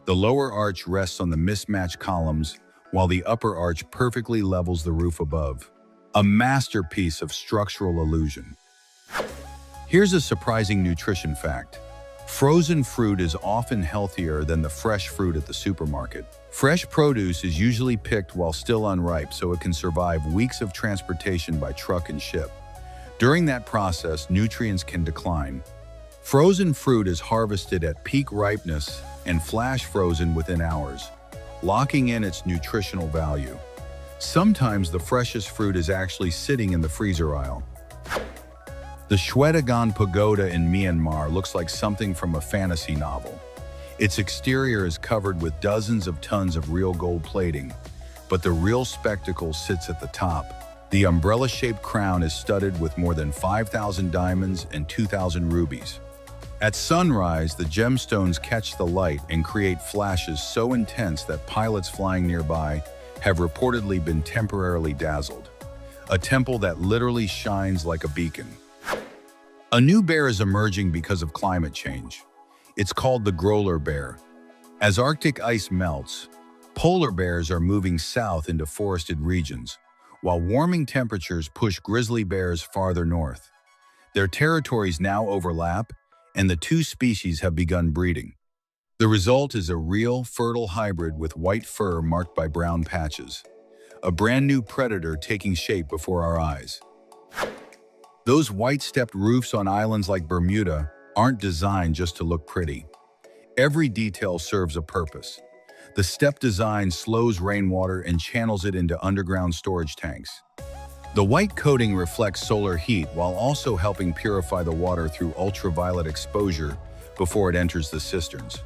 The lower arch rests on the mismatched columns, while the upper arch perfectly levels the roof above. A masterpiece of structural illusion. Here's a surprising nutrition fact. Frozen fruit is often healthier than the fresh fruit at the supermarket. Fresh produce is usually picked while still unripe, so it can survive weeks of transportation by truck and ship. During that process, nutrients can decline. Frozen fruit is harvested at peak ripeness and flash frozen within hours, locking in its nutritional value. Sometimes the freshest fruit is actually sitting in the freezer aisle. The Shwedagon Pagoda in Myanmar looks like something from a fantasy novel. Its exterior is covered with dozens of tons of real gold plating, but the real spectacle sits at the top. The umbrella-shaped crown is studded with more than 5,000 diamonds and 2,000 rubies. At sunrise, the gemstones catch the light and create flashes so intense that pilots flying nearby have reportedly been temporarily dazzled. A temple that literally shines like a beacon. A new bear is emerging because of climate change. It's called the Growler bear. As Arctic ice melts, polar bears are moving south into forested regions, while warming temperatures push grizzly bears farther north. Their territories now overlap, and the two species have begun breeding. The result is a real, fertile hybrid with white fur marked by brown patches. A brand new predator taking shape before our eyes. Those white-stepped roofs on islands like Bermuda aren't designed just to look pretty. Every detail serves a purpose. The step design slows rainwater and channels it into underground storage tanks. The white coating reflects solar heat while also helping purify the water through ultraviolet exposure before it enters the cisterns.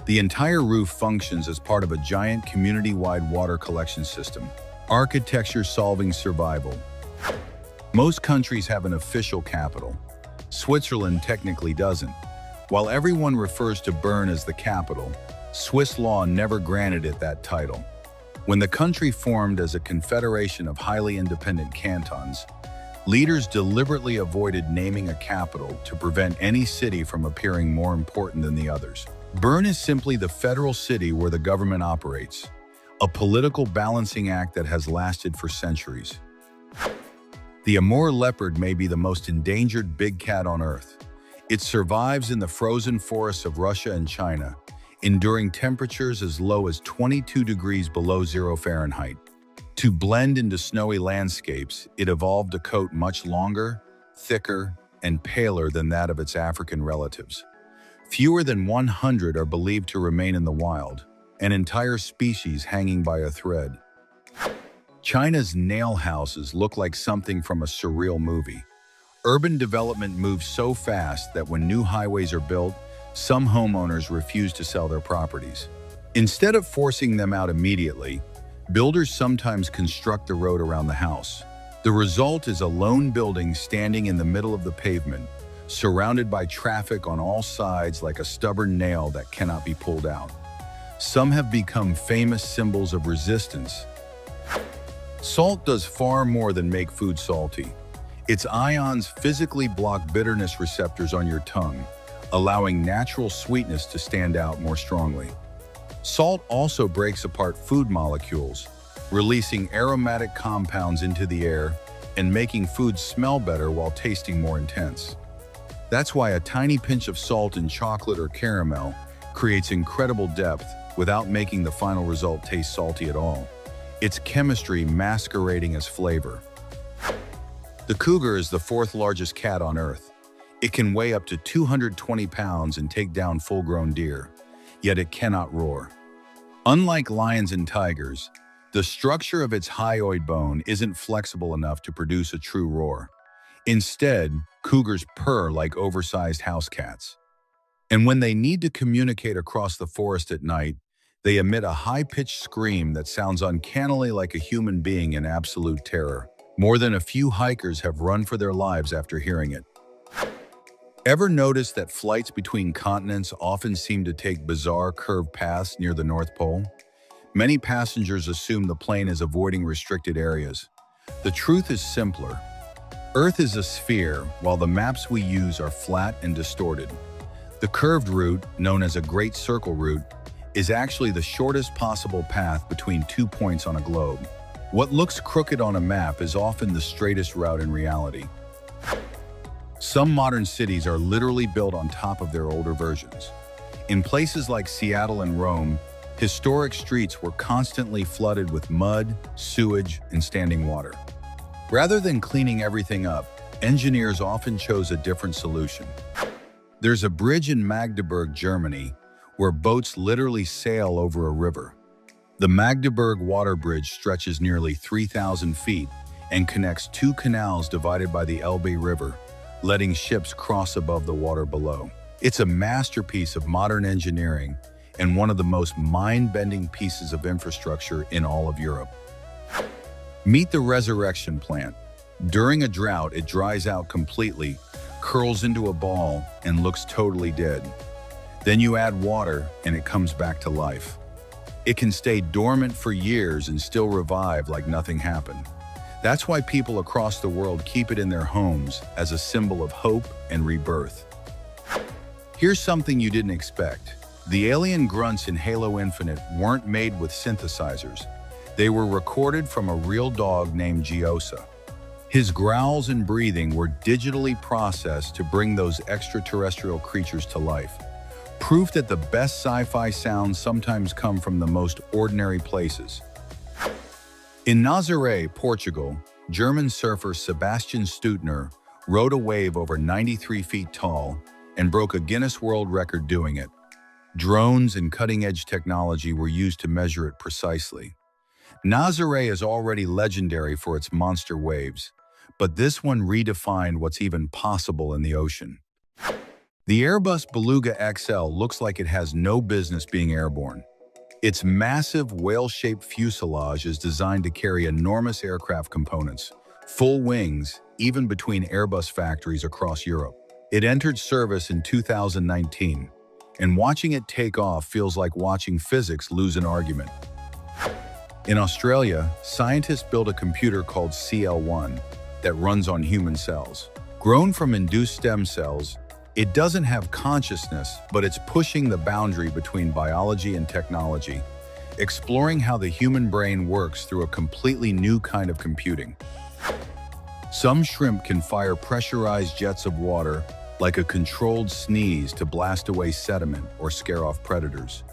The entire roof functions as part of a giant community-wide water collection system. Architecture solving survival. Most countries have an official capital. Switzerland technically doesn't. While everyone refers to Bern as the capital, Swiss law never granted it that title. When the country formed as a confederation of highly independent cantons, leaders deliberately avoided naming a capital to prevent any city from appearing more important than the others. Bern is simply the federal city where the government operates, a political balancing act that has lasted for centuries. The Amur leopard may be the most endangered big cat on Earth. It survives in the frozen forests of Russia and China, enduring temperatures as low as 22 degrees below 0 Fahrenheit. To blend into snowy landscapes, it evolved a coat much longer, thicker, and paler than that of its African relatives. Fewer than 100 are believed to remain in the wild, an entire species hanging by a thread. China's nail houses look like something from a surreal movie. Urban development moves so fast that when new highways are built, some homeowners refuse to sell their properties. Instead of forcing them out immediately, builders sometimes construct the road around the house. The result is a lone building standing in the middle of the pavement, surrounded by traffic on all sides like a stubborn nail that cannot be pulled out. Some have become famous symbols of resistance. Salt does far more than make food salty. Its ions physically block bitterness receptors on your tongue, allowing natural sweetness to stand out more strongly. Salt also breaks apart food molecules, releasing aromatic compounds into the air and making food smell better while tasting more intense. That's why a tiny pinch of salt in chocolate or caramel creates incredible depth without making the final result taste salty at all. It's chemistry masquerading as flavor. The cougar is the fourth largest cat on Earth. It can weigh up to 220 pounds and take down full-grown deer, yet it cannot roar. Unlike lions and tigers, the structure of its hyoid bone isn't flexible enough to produce a true roar. Instead, cougars purr like oversized house cats. And when they need to communicate across the forest at night, they emit a high-pitched scream that sounds uncannily like a human being in absolute terror. More than a few hikers have run for their lives after hearing it. Ever notice that flights between continents often seem to take bizarre curved paths near the North Pole? Many passengers assume the plane is avoiding restricted areas. The truth is simpler. Earth is a sphere, while the maps we use are flat and distorted. The curved route, known as a Great Circle route, is actually the shortest possible path between 2 points on a globe. What looks crooked on a map is often the straightest route in reality. Some modern cities are literally built on top of their older versions. In places like Seattle and Rome, historic streets were constantly flooded with mud, sewage, and standing water. Rather than cleaning everything up, engineers often chose a different solution. There's a bridge in Magdeburg, Germany, where boats literally sail over a river. The Magdeburg Water Bridge stretches nearly 3,000 feet and connects two canals divided by the Elbe River, letting ships cross above the water below. It's a masterpiece of modern engineering and one of the most mind-bending pieces of infrastructure in all of Europe. Meet the resurrection plant. During a drought, it dries out completely, curls into a ball, and looks totally dead. Then you add water, and it comes back to life. It can stay dormant for years and still revive like nothing happened. That's why people across the world keep it in their homes as a symbol of hope and rebirth. Here's something you didn't expect. The alien grunts in Halo Infinite weren't made with synthesizers. They were recorded from a real dog named Giosa. His growls and breathing were digitally processed to bring those extraterrestrial creatures to life. Proof that the best sci-fi sounds sometimes come from the most ordinary places. In Nazaré, Portugal, German surfer Sebastian Stutner rode a wave over 93 feet tall and broke a Guinness World Record doing it. Drones and cutting-edge technology were used to measure it precisely. Nazaré is already legendary for its monster waves, but this one redefined what's even possible in the ocean. The Airbus Beluga XL looks like it has no business being airborne. Its massive whale-shaped fuselage is designed to carry enormous aircraft components, full wings, even between Airbus factories across Europe. It entered service in 2019, and watching it take off feels like watching physics lose an argument. In Australia, scientists built a computer called CL1 that runs on human cells. Grown from induced stem cells, it doesn't have consciousness, but it's pushing the boundary between biology and technology, exploring how the human brain works through a completely new kind of computing. Some shrimp can fire pressurized jets of water like a controlled sneeze to blast away sediment or scare off predators.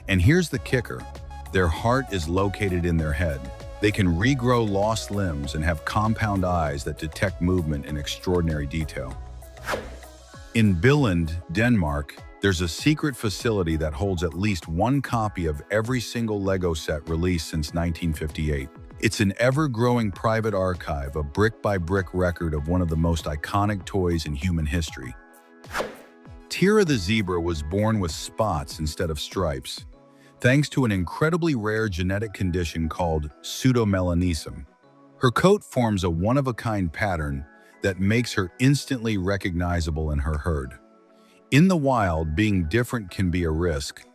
And here's the kicker: their heart is located in their head. They can regrow lost limbs and have compound eyes that detect movement in extraordinary detail. In Billund, Denmark, there's a secret facility that holds at least one copy of every single Lego set released since 1958. It's an ever-growing private archive, a brick-by-brick record of one of the most iconic toys in human history. Tira the zebra was born with spots instead of stripes, thanks to an incredibly rare genetic condition called pseudomelanism. Her coat forms a one-of-a-kind pattern that makes her instantly recognizable in her herd. In the wild, being different can be a risk,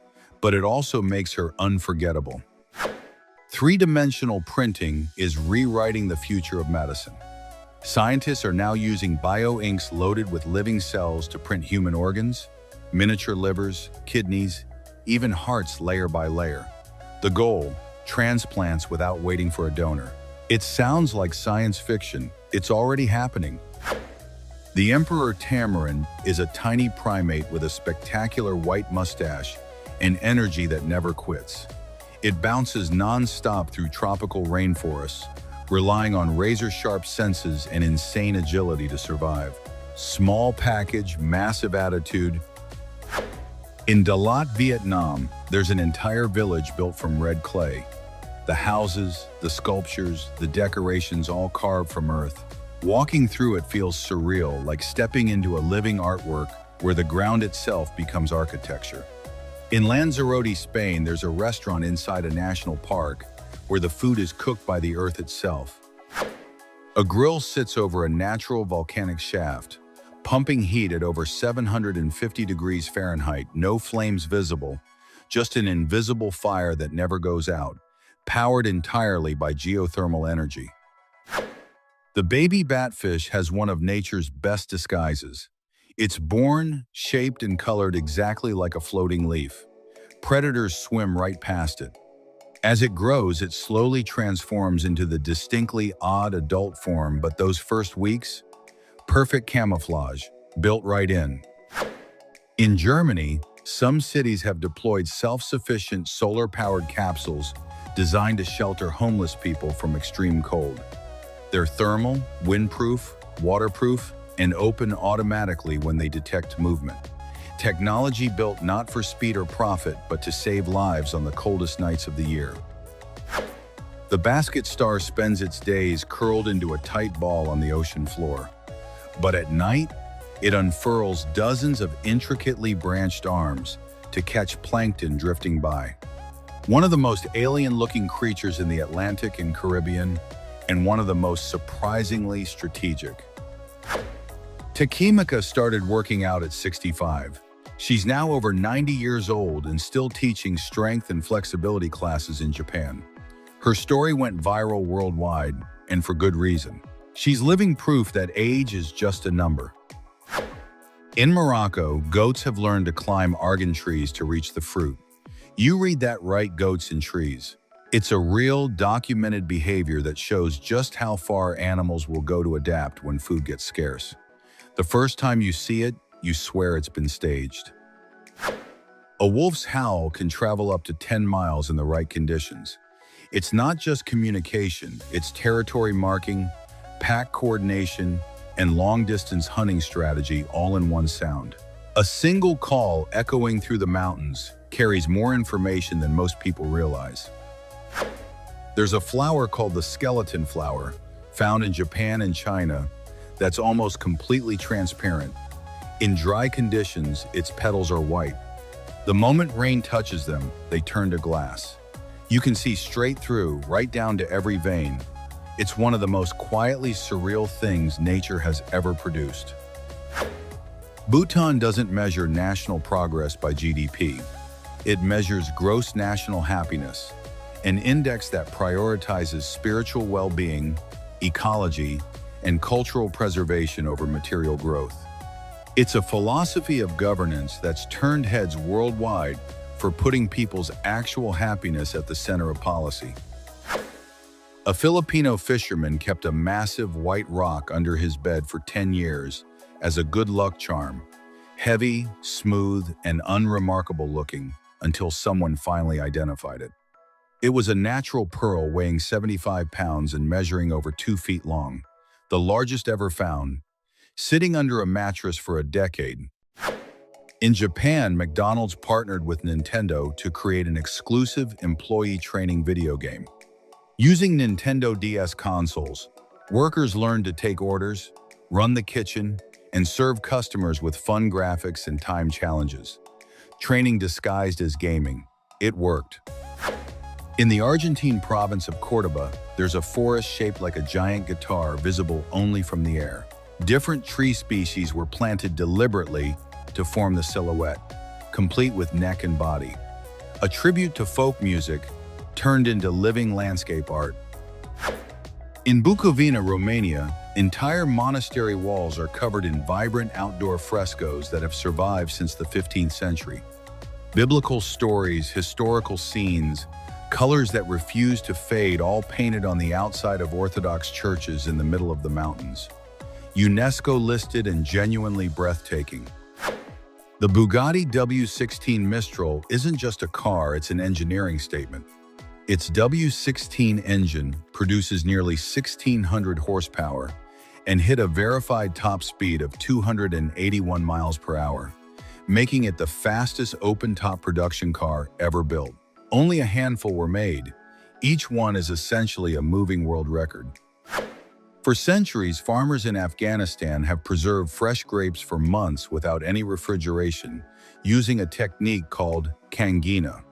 but it also makes her unforgettable. Three-dimensional printing is rewriting the future of medicine. Scientists are now using bioinks loaded with living cells to print human organs, miniature livers, kidneys, even hearts layer by layer. The goal: transplants without waiting for a donor. It sounds like science fiction. It's already happening. The Emperor Tamarin is a tiny primate with a spectacular white mustache and energy that never quits. It bounces non-stop through tropical rainforests, relying on razor-sharp senses and insane agility to survive. Small package, massive attitude. In Dalat, Vietnam, there's an entire village built from red clay. The houses, the sculptures, the decorations all carved from earth. Walking through it feels surreal, like stepping into a living artwork where the ground itself becomes architecture. In Lanzarote, Spain, there's a restaurant inside a national park where the food is cooked by the earth itself. A grill sits over a natural volcanic shaft, pumping heat at over 750 degrees Fahrenheit, no flames visible, just an invisible fire that never goes out, powered entirely by geothermal energy. The baby batfish has one of nature's best disguises. It's born, shaped, and colored exactly like a floating leaf. Predators swim right past it. As it grows, it slowly transforms into the distinctly odd adult form, but those first weeks, perfect camouflage, built right in. In Germany, some cities have deployed self-sufficient solar-powered capsules designed to shelter homeless people from extreme cold. They're thermal, windproof, waterproof, and open automatically when they detect movement. Technology built not for speed or profit, but to save lives on the coldest nights of the year. The basket star spends its days curled into a tight ball on the ocean floor. But at night, it unfurls dozens of intricately branched arms to catch plankton drifting by. One of the most alien-looking creatures in the Atlantic and Caribbean, and one of the most surprisingly strategic. Takemika started working out at 65. She's now over 90 years old and still teaching strength and flexibility classes in Japan. Her story went viral worldwide, and for good reason. She's living proof that age is just a number. In Morocco, goats have learned to climb argan trees to reach the fruit. You read that right, goats and trees. It's a real, documented behavior that shows just how far animals will go to adapt when food gets scarce. The first time you see it, you swear it's been staged. A wolf's howl can travel up to 10 miles in the right conditions. It's not just communication, it's territory marking, pack coordination, and long-distance hunting strategy all in one sound. A single call echoing through the mountains carries more information than most people realize. There's a flower called the skeleton flower, found in Japan and China, that's almost completely transparent. In dry conditions, its petals are white. The moment rain touches them, they turn to glass. You can see straight through, right down to every vein. It's one of the most quietly surreal things nature has ever produced. Bhutan doesn't measure national progress by GDP. It measures gross national happiness, an index that prioritizes spiritual well-being, ecology, and cultural preservation over material growth. It's a philosophy of governance that's turned heads worldwide for putting people's actual happiness at the center of policy. A Filipino fisherman kept a massive white rock under his bed for 10 years as a good luck charm, heavy, smooth, and unremarkable looking, until someone finally identified it. It was a natural pearl weighing 75 pounds and measuring over 2 feet long, the largest ever found, sitting under a mattress for a decade. In Japan, McDonald's partnered with Nintendo to create an exclusive employee training video game. Using Nintendo DS consoles, workers learned to take orders, run the kitchen, and serve customers with fun graphics and time challenges. Training disguised as gaming. It worked. In the Argentine province of Córdoba, there's a forest shaped like a giant guitar visible only from the air. Different tree species were planted deliberately to form the silhouette, complete with neck and body. A tribute to folk music turned into living landscape art. In Bukovina, Romania, entire monastery walls are covered in vibrant outdoor frescoes that have survived since the 15th century. Biblical stories, historical scenes, colors that refuse to fade, all painted on the outside of Orthodox churches in the middle of the mountains. UNESCO listed and genuinely breathtaking. The Bugatti W16 Mistral isn't just a car, it's an engineering statement. Its W16 engine produces nearly 1,600 horsepower and hit a verified top speed of 281 miles per hour, making it the fastest open-top production car ever built. Only a handful were made. Each one is essentially a moving world record. For centuries, farmers in Afghanistan have preserved fresh grapes for months without any refrigeration, using a technique called kangina.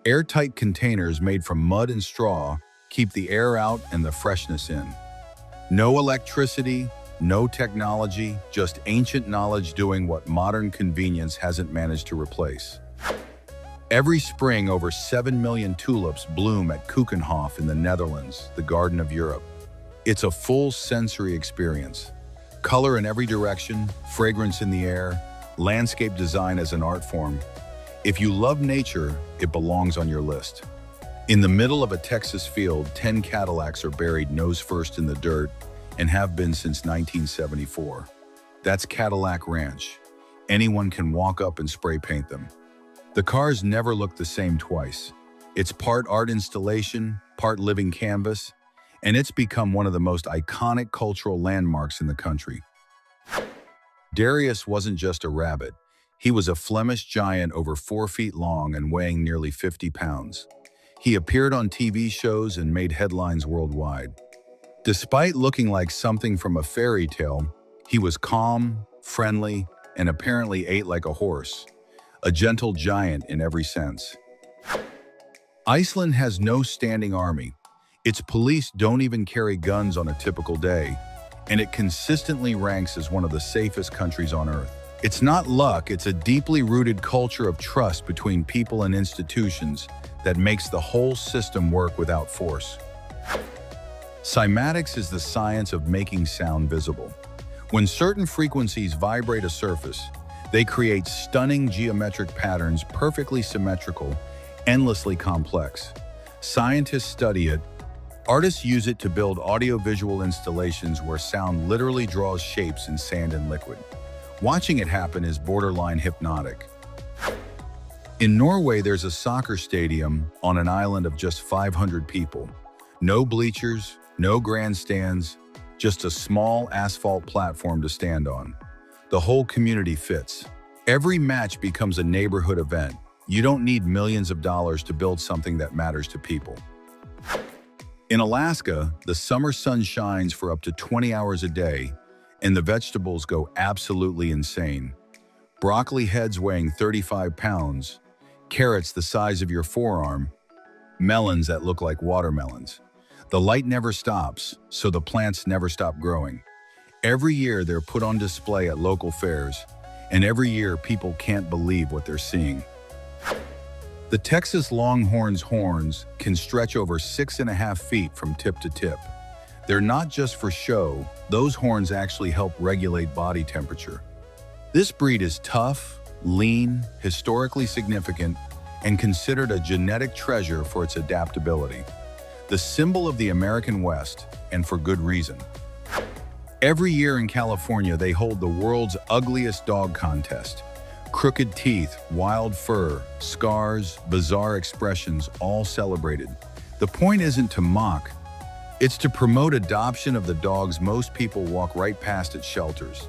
Airtight containers made from mud and straw keep the air out and the freshness in. No electricity, No technology, just ancient knowledge doing what modern convenience hasn't managed to replace. Every spring, over 7 million tulips bloom at Keukenhof in the Netherlands, the Garden of Europe. It's a full sensory experience. Color in every direction, fragrance in the air, landscape design as an art form. If you love nature, it belongs on your list. In the middle of a Texas field, 10 Cadillacs are buried nose first in the dirt and have been since 1974. That's Cadillac Ranch. Anyone can walk up and spray paint them. The cars never look the same twice. It's part art installation, part living canvas, and it's become one of the most iconic cultural landmarks in the country. Darius wasn't just a rabbit. He was a Flemish giant over 4 feet long and weighing nearly 50 pounds. He appeared on TV shows and made headlines worldwide. Despite looking like something from a fairy tale, he was calm, friendly, and apparently ate like a horse. A gentle giant in every sense. Iceland has no standing army. Its police don't even carry guns on a typical day, and it consistently ranks as one of the safest countries on Earth. It's not luck, it's a deeply rooted culture of trust between people and institutions that makes the whole system work without force. Cymatics is the science of making sound visible. When certain frequencies vibrate a surface, they create stunning geometric patterns, perfectly symmetrical, endlessly complex. Scientists study it. Artists use it to build audiovisual installations where sound literally draws shapes in sand and liquid. Watching it happen is borderline hypnotic. In Norway, there's a soccer stadium on an island of just 500 people. No bleachers, no grandstands, just a small asphalt platform to stand on. The whole community fits. Every match becomes a neighborhood event. You don't need millions of dollars to build something that matters to people. In Alaska, the summer sun shines for up to 20 hours a day, and the vegetables go absolutely insane. Broccoli heads weighing 35 pounds, carrots the size of your forearm, melons that look like watermelons. The light never stops, so the plants never stop growing. Every year they're put on display at local fairs, and every year people can't believe what they're seeing. The Texas Longhorn's horns can stretch over 6.5 feet from tip to tip. They're not just for show, those horns actually help regulate body temperature. This breed is tough, lean, historically significant, and considered a genetic treasure for its adaptability. The symbol of the American West, and for good reason. Every year in California, they hold the world's ugliest dog contest. Crooked teeth, wild fur, scars, bizarre expressions, all celebrated. The point isn't to mock, it's to promote adoption of the dogs most people walk right past at shelters.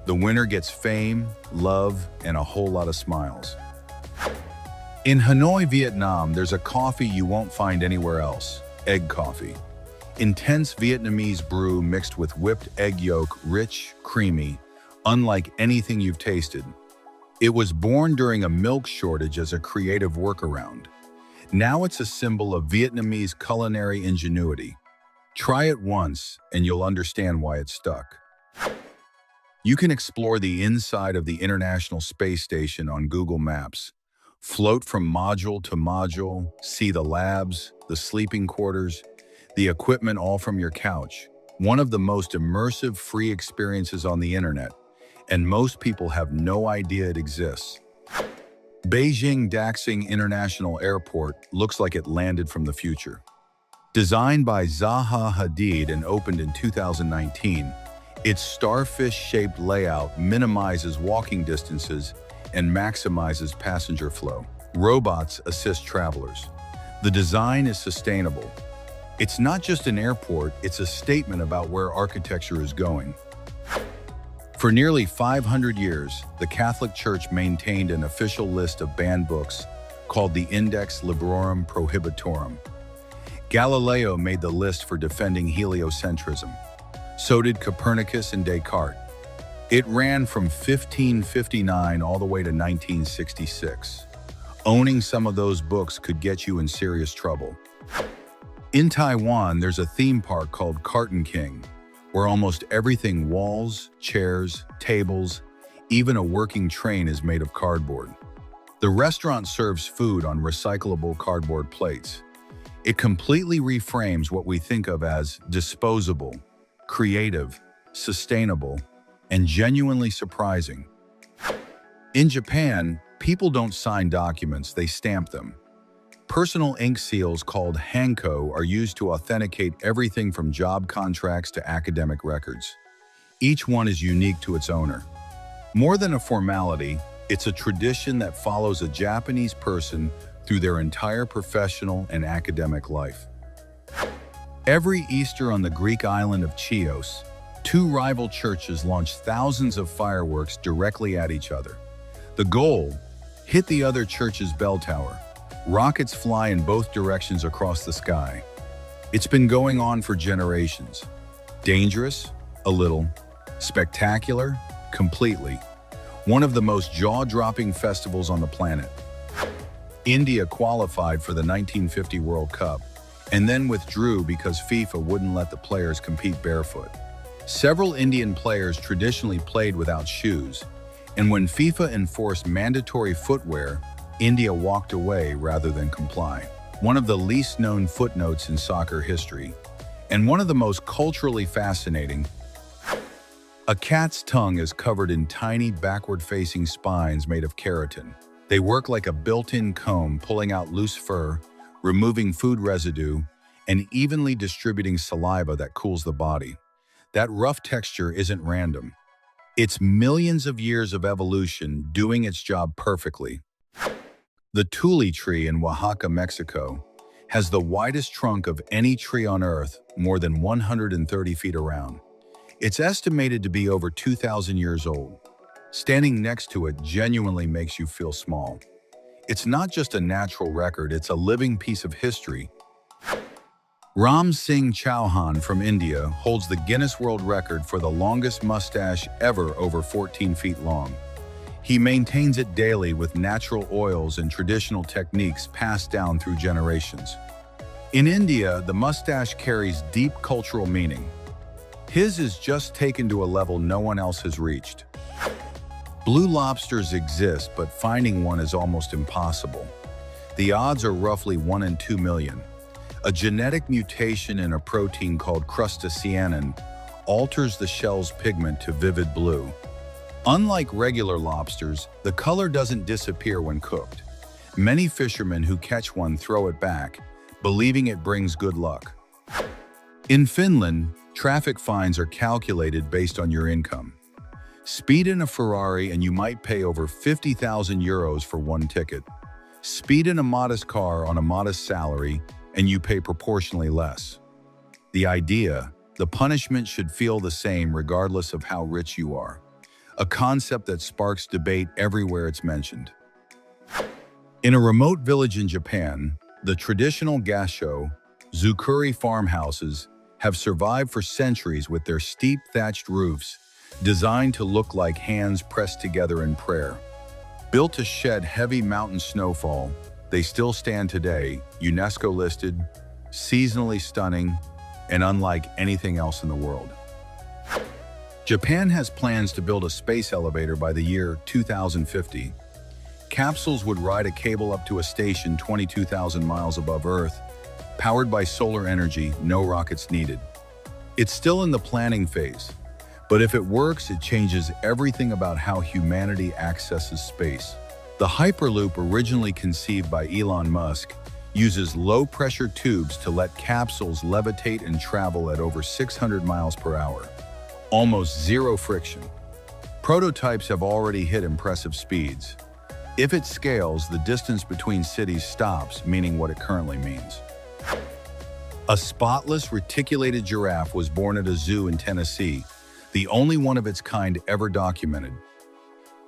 The winner gets fame, love, and a whole lot of smiles. In Hanoi, Vietnam, there's a coffee you won't find anywhere else: egg coffee. Intense Vietnamese brew mixed with whipped egg yolk, rich, creamy, unlike anything you've tasted. It was born during a milk shortage as a creative workaround. Now it's a symbol of Vietnamese culinary ingenuity. Try it once, and you'll understand why it stuck. You can explore the inside of the International Space Station on Google Maps. Float from module to module, see the labs, the sleeping quarters, the equipment all from your couch. One of the most immersive free experiences on the internet, and most people have no idea it exists. Beijing Daxing International Airport looks like it landed from the future. Designed by Zaha Hadid and opened in 2019, its starfish-shaped layout minimizes walking distances and maximizes passenger flow. Robots assist travelers. The design is sustainable. It's not just an airport, it's a statement about where architecture is going. For nearly 500 years, the Catholic Church maintained an official list of banned books called the Index Librorum Prohibitorum. Galileo made the list for defending heliocentrism. So did Copernicus and Descartes. It ran from 1559 all the way to 1966. Owning some of those books could get you in serious trouble. In Taiwan, there's a theme park called Carton King, where almost everything walls, chairs, tables, even a working train is made of cardboard. The restaurant serves food on recyclable cardboard plates. It completely reframes what we think of as disposable, creative, sustainable, and genuinely surprising. In Japan, people don't sign documents, they stamp them. Personal ink seals called hanko are used to authenticate everything from job contracts to academic records. Each one is unique to its owner. More than a formality, it's a tradition that follows a Japanese person through their entire professional and academic life. Every Easter on the Greek island of Chios, two rival churches launch thousands of fireworks directly at each other. The goal? Hit the other church's bell tower. Rockets fly in both directions across the sky. It's been going on for generations. Dangerous? A little. Spectacular? Completely. One of the most jaw-dropping festivals on the planet. India qualified for the 1950 World Cup and then withdrew because FIFA wouldn't let the players compete barefoot. Several Indian players traditionally played without shoes, and when FIFA enforced mandatory footwear, India walked away rather than comply. One of the least known footnotes in soccer history, and one of the most culturally fascinating. A cat's tongue is covered in tiny backward-facing spines made of keratin. They work like a built-in comb, pulling out loose fur, removing food residue, and evenly distributing saliva that cools the body. That rough texture isn't random. It's millions of years of evolution doing its job perfectly. The tule tree in Oaxaca, Mexico, has the widest trunk of any tree on Earth, more than 130 feet around. It's estimated to be over 2,000 years old. Standing next to it genuinely makes you feel small. It's not just a natural record, it's a living piece of history. Ram Singh Chauhan from India holds the Guinness World Record for the longest mustache ever, over 14 feet long. He maintains it daily with natural oils and traditional techniques passed down through generations. In India, the mustache carries deep cultural meaning. His is just taken to a level no one else has reached. Blue lobsters exist, but finding one is almost impossible. The odds are roughly 1 in 2 million. A genetic mutation in a protein called crustacyanin alters the shell's pigment to vivid blue. Unlike regular lobsters, the color doesn't disappear when cooked. Many fishermen who catch one throw it back, believing it brings good luck. In Finland, traffic fines are calculated based on your income. Speed in a Ferrari and you might pay over 50,000 euros for one ticket. Speed in a modest car on a modest salary and you pay proportionally less. The idea, the punishment should feel the same regardless of how rich you are. A concept that sparks debate everywhere it's mentioned. In a remote village in Japan, the traditional gasho, zukuri farmhouses, have survived for centuries with their steep thatched roofs, designed to look like hands pressed together in prayer. Built to shed heavy mountain snowfall, they still stand today, UNESCO listed, seasonally stunning, and unlike anything else in the world. Japan has plans to build a space elevator by the year 2050. Capsules would ride a cable up to a station 22,000 miles above Earth, powered by solar energy, no rockets needed. It's still in the planning phase, but if it works, it changes everything about how humanity accesses space. The Hyperloop, originally conceived by Elon Musk, uses low-pressure tubes to let capsules levitate and travel at over 600 miles per hour. Almost zero friction. Prototypes have already hit impressive speeds. If it scales, the distance between cities stops, meaning what it currently means. A spotless, reticulated giraffe was born at a zoo in Tennessee, the only one of its kind ever documented.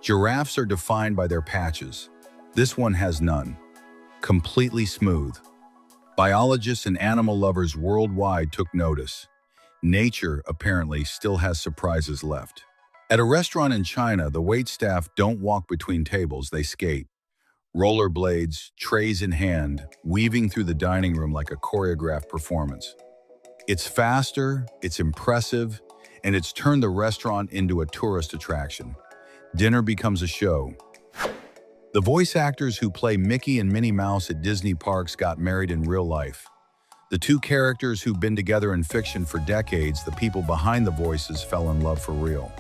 Giraffes are defined by their patches. This one has none. Completely smooth. Biologists and animal lovers worldwide took notice. Nature, apparently, still has surprises left. At a restaurant in China, the waitstaff don't walk between tables, they skate. Rollerblades, trays in hand, weaving through the dining room like a choreographed performance. It's faster, it's impressive, and it's turned the restaurant into a tourist attraction. Dinner becomes a show. The voice actors who play Mickey and Minnie Mouse at Disney parks got married in real life. The two characters who've been together in fiction for decades, the people behind the voices, fell in love for real.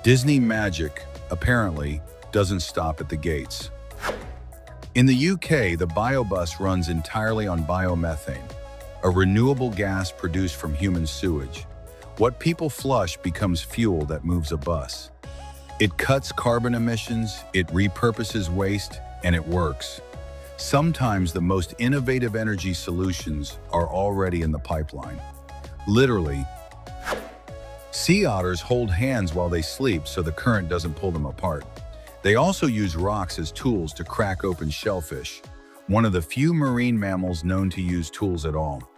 Disney magic, apparently, doesn't stop at the gates. In the UK, the biobus runs entirely on biomethane, a renewable gas produced from human sewage. What people flush becomes fuel that moves a bus. It cuts carbon emissions, it repurposes waste, and it works. Sometimes the most innovative energy solutions are already in the pipeline. Literally, sea otters hold hands while they sleep so the current doesn't pull them apart. They also use rocks as tools to crack open shellfish, one of the few marine mammals known to use tools at all.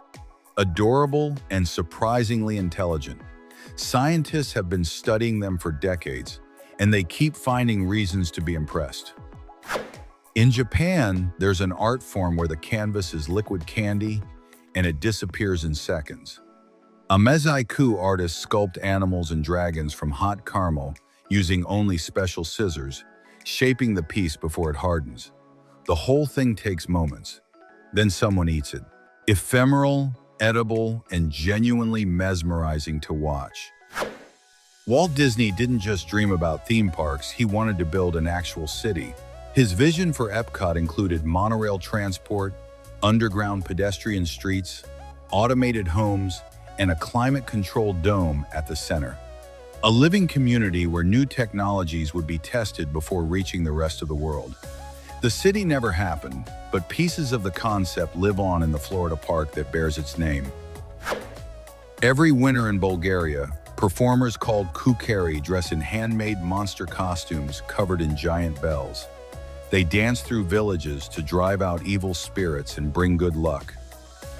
Adorable and surprisingly intelligent. Scientists have been studying them for decades, and they keep finding reasons to be impressed. In Japan, there's an art form where the canvas is liquid candy and it disappears in seconds. A mezaiku artist sculpts animals and dragons from hot caramel using only special scissors, shaping the piece before it hardens. The whole thing takes moments. Then someone eats it. Ephemeral, edible, and genuinely mesmerizing to watch. Walt Disney didn't just dream about theme parks, he wanted to build an actual city. His vision for Epcot included monorail transport, underground pedestrian streets, automated homes, and a climate-controlled dome at the center. A living community where new technologies would be tested before reaching the rest of the world. The city never happened, but pieces of the concept live on in the Florida park that bears its name. Every winter in Bulgaria, performers called kukeri dress in handmade monster costumes covered in giant bells. They dance through villages to drive out evil spirits and bring good luck.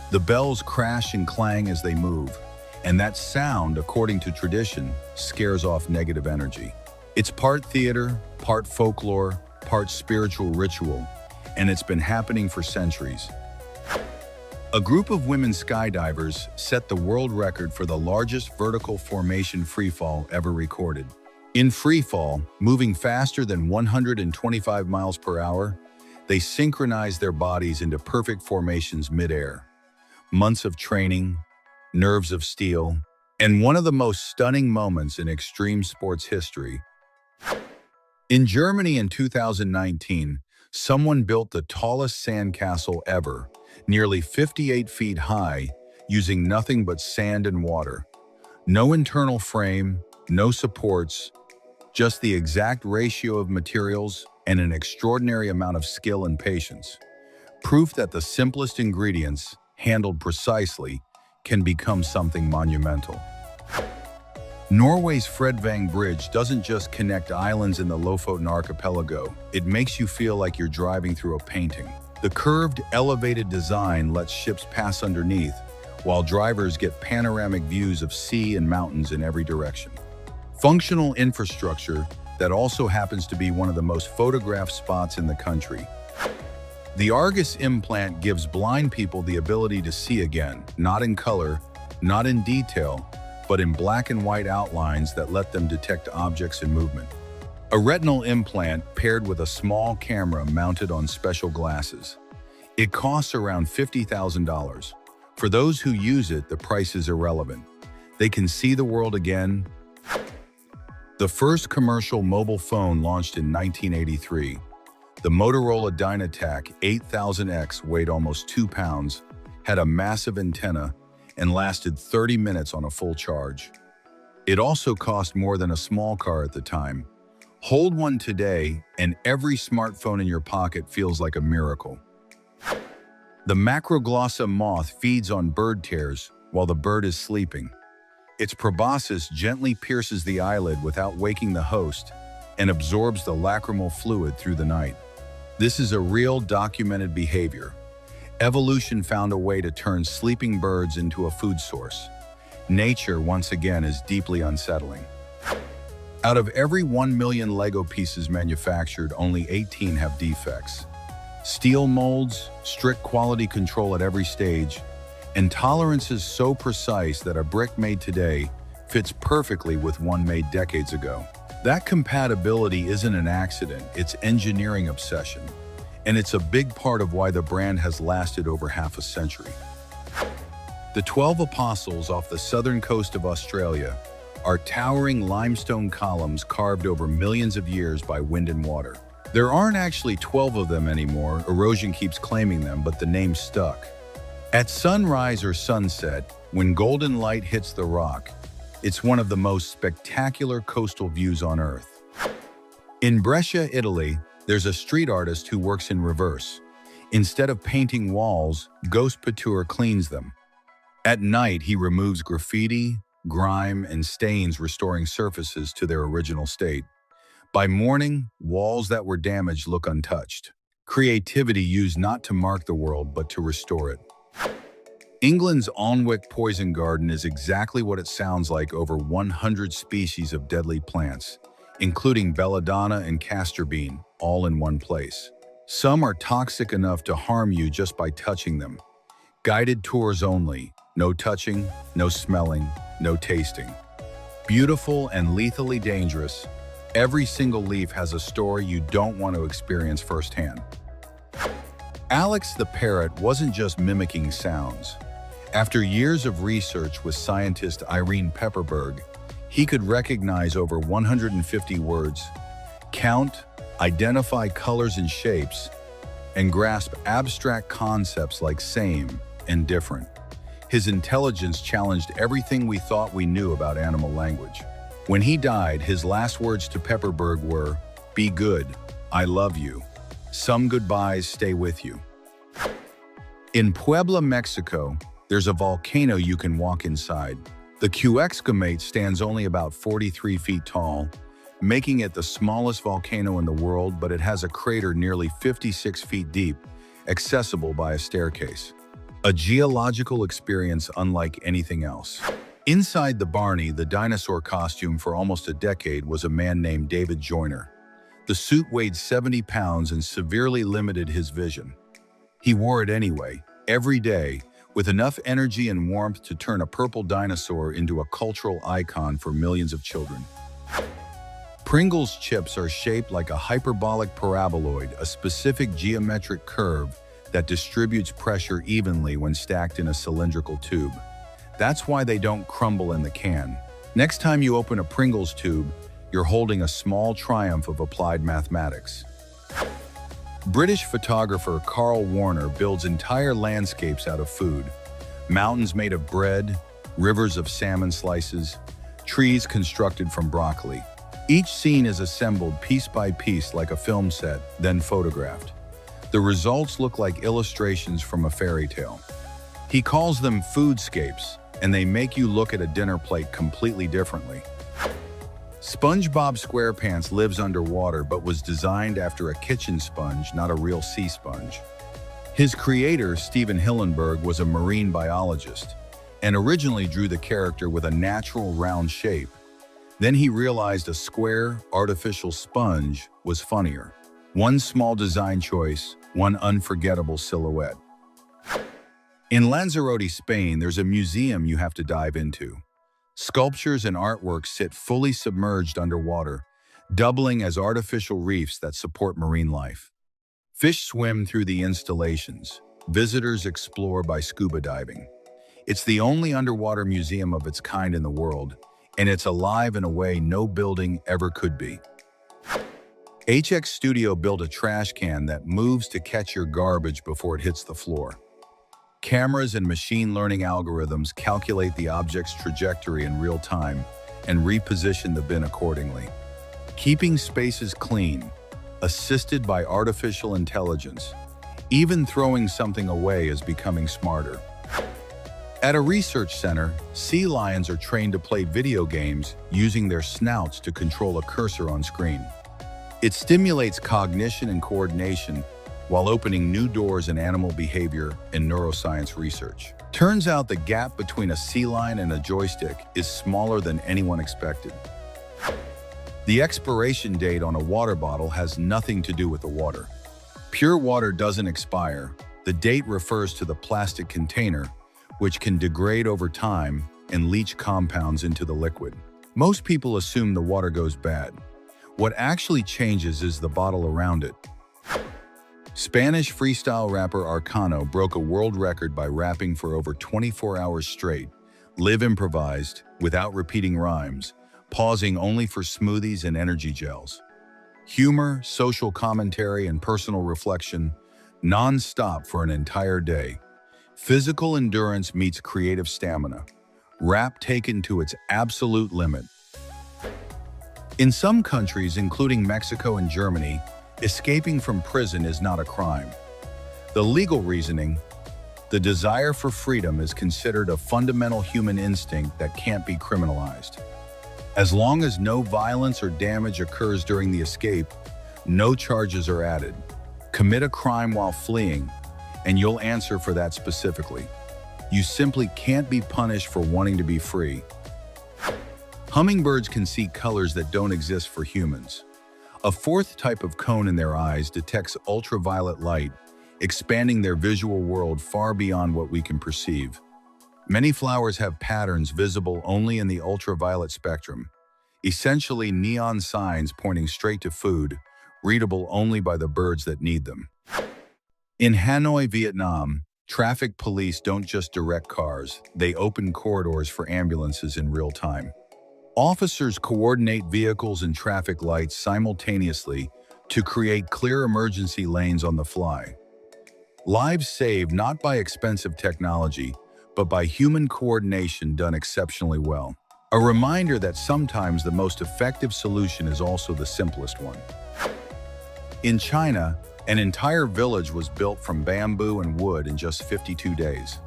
The bells crash and clang as they move, and that sound, according to tradition, scares off negative energy. It's part theater, part folklore, part spiritual ritual, and it's been happening for centuries. A group of women skydivers set the world record for the largest vertical formation freefall ever recorded. In freefall, moving faster than 125 miles per hour, they synchronized their bodies into perfect formations midair. Months of training, nerves of steel, and one of the most stunning moments in extreme sports history. In Germany in 2019, someone built the tallest sandcastle ever, nearly 58 feet high, using nothing but sand and water. No internal frame, no supports, just the exact ratio of materials and an extraordinary amount of skill and patience. Proof that the simplest ingredients, handled precisely, can become something monumental. Norway's Fredvang Bridge doesn't just connect islands in the Lofoten archipelago, it makes you feel like you're driving through a painting. The curved, elevated design lets ships pass underneath, while drivers get panoramic views of sea and mountains in every direction. Functional infrastructure that also happens to be one of the most photographed spots in the country. The Argus implant gives blind people the ability to see again, not in color, not in detail, but in black and white outlines that let them detect objects in movement. A retinal implant paired with a small camera mounted on special glasses. It costs around $50,000. For those who use it, the price is irrelevant. They can see the world again. The first commercial mobile phone launched in 1983. The Motorola Dynatac 8000X weighed almost 2 pounds, had a massive antenna, and lasted 30 minutes on a full charge. It also cost more than a small car at the time. Hold one today, and every smartphone in your pocket feels like a miracle. The macroglossa moth feeds on bird tears while the bird is sleeping. Its proboscis gently pierces the eyelid without waking the host and absorbs the lacrimal fluid through the night. This is a real documented behavior. Evolution found a way to turn sleeping birds into a food source. Nature, once again, is deeply unsettling. Out of every 1 million Lego pieces manufactured, only 18 have defects. Steel molds, strict quality control at every stage, and tolerances so precise that a brick made today fits perfectly with one made decades ago. That compatibility isn't an accident, it's engineering obsession. And it's a big part of why the brand has lasted over half a century. The 12 Apostles off the southern coast of Australia are towering limestone columns carved over millions of years by wind and water. There aren't actually 12 of them anymore, erosion keeps claiming them, but the name stuck. At sunrise or sunset, when golden light hits the rock, it's one of the most spectacular coastal views on Earth. In Brescia, Italy, there's a street artist who works in reverse. Instead of painting walls, Ghost Couture cleans them. At night, he removes graffiti, grime, and stains, restoring surfaces to their original state. By morning, walls that were damaged look untouched. Creativity used not to mark the world, but to restore it. England's Alnwick Poison Garden is exactly what it sounds like: over 100 species of deadly plants, including belladonna and castor bean, all in one place. Some are toxic enough to harm you just by touching them. Guided tours only. No touching, no smelling, no tasting. Beautiful and lethally dangerous, every single leaf has a story you don't want to experience firsthand. Alex the parrot wasn't just mimicking sounds. After years of research with scientist Irene Pepperberg, he could recognize over 150 words, count, identify colors and shapes, and grasp abstract concepts like same and different. His intelligence challenged everything we thought we knew about animal language. When he died, his last words to Pepperberg were, "Be good, I love you. Some goodbyes stay with you." In Puebla, Mexico, there's a volcano you can walk inside. The Cuexcamate stands only about 43 feet tall, making it the smallest volcano in the world, but it has a crater nearly 56 feet deep, accessible by a staircase. A geological experience unlike anything else. Inside the Barney, the dinosaur costume for almost a decade was a man named David Joyner. The suit weighed 70 pounds and severely limited his vision. He wore it anyway, every day, with enough energy and warmth to turn a purple dinosaur into a cultural icon for millions of children. Pringles chips are shaped like a hyperbolic paraboloid, a specific geometric curve that distributes pressure evenly when stacked in a cylindrical tube. That's why they don't crumble in the can. Next time you open a Pringles tube, you're holding a small triumph of applied mathematics. British photographer Carl Warner builds entire landscapes out of food. Mountains made of bread, rivers of salmon slices, trees constructed from broccoli. Each scene is assembled piece by piece like a film set, then photographed. The results look like illustrations from a fairy tale. He calls them foodscapes, and they make you look at a dinner plate completely differently. SpongeBob SquarePants lives underwater but was designed after a kitchen sponge, not a real sea sponge. His creator, Steven Hillenburg, was a marine biologist and originally drew the character with a natural round shape. Then he realized a square, artificial sponge was funnier. One small design choice, one unforgettable silhouette. In Lanzarote, Spain, there's a museum you have to dive into. Sculptures and artworks sit fully submerged underwater, doubling as artificial reefs that support marine life. Fish swim through the installations. Visitors explore by scuba diving. It's the only underwater museum of its kind in the world, and it's alive in a way no building ever could be. HX Studio built a trash can that moves to catch your garbage before it hits the floor. Cameras and machine learning algorithms calculate the object's trajectory in real time and reposition the bin accordingly. Keeping spaces clean, assisted by artificial intelligence. Even throwing something away is becoming smarter. At a research center, sea lions are trained to play video games using their snouts to control a cursor on screen. It stimulates cognition and coordination while opening new doors in animal behavior and neuroscience research. Turns out the gap between a sea lion and a joystick is smaller than anyone expected. The expiration date on a water bottle has nothing to do with the water. Pure water doesn't expire. The date refers to the plastic container, which can degrade over time and leach compounds into the liquid. Most people assume the water goes bad. What actually changes is the bottle around it. Spanish freestyle rapper Arcano broke a world record by rapping for over 24 hours straight, live improvised, without repeating rhymes, pausing only for smoothies and energy gels. Humor, social commentary, and personal reflection, non-stop for an entire day. Physical endurance meets creative stamina. Rap taken to its absolute limit. In some countries, including Mexico and Germany, escaping from prison is not a crime. The legal reasoning: the desire for freedom is considered a fundamental human instinct that can't be criminalized. As long as no violence or damage occurs during the escape, no charges are added. Commit a crime while fleeing, and you'll answer for that specifically. You simply can't be punished for wanting to be free. Hummingbirds can see colors that don't exist for humans. A fourth type of cone in their eyes detects ultraviolet light, expanding their visual world far beyond what we can perceive. Many flowers have patterns visible only in the ultraviolet spectrum, essentially neon signs pointing straight to food, readable only by the birds that need them. In Hanoi, Vietnam, traffic police don't just direct cars, they open corridors for ambulances in real time. Officers coordinate vehicles and traffic lights simultaneously to create clear emergency lanes on the fly. Lives saved not by expensive technology, but by human coordination done exceptionally well. A reminder that sometimes the most effective solution is also the simplest one. In China, an entire village was built from bamboo and wood in just 52 days.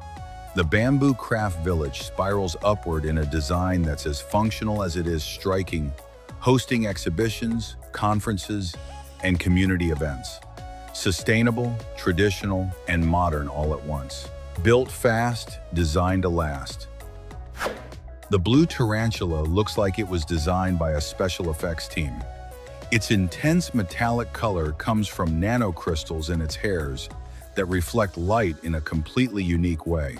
The bamboo craft village spirals upward in a design that's as functional as it is striking, hosting exhibitions, conferences, and community events. Sustainable, traditional, and modern all at once. Built fast, designed to last. The blue tarantula looks like it was designed by a special effects team. Its intense metallic color comes from nanocrystals in its hairs that reflect light in a completely unique way.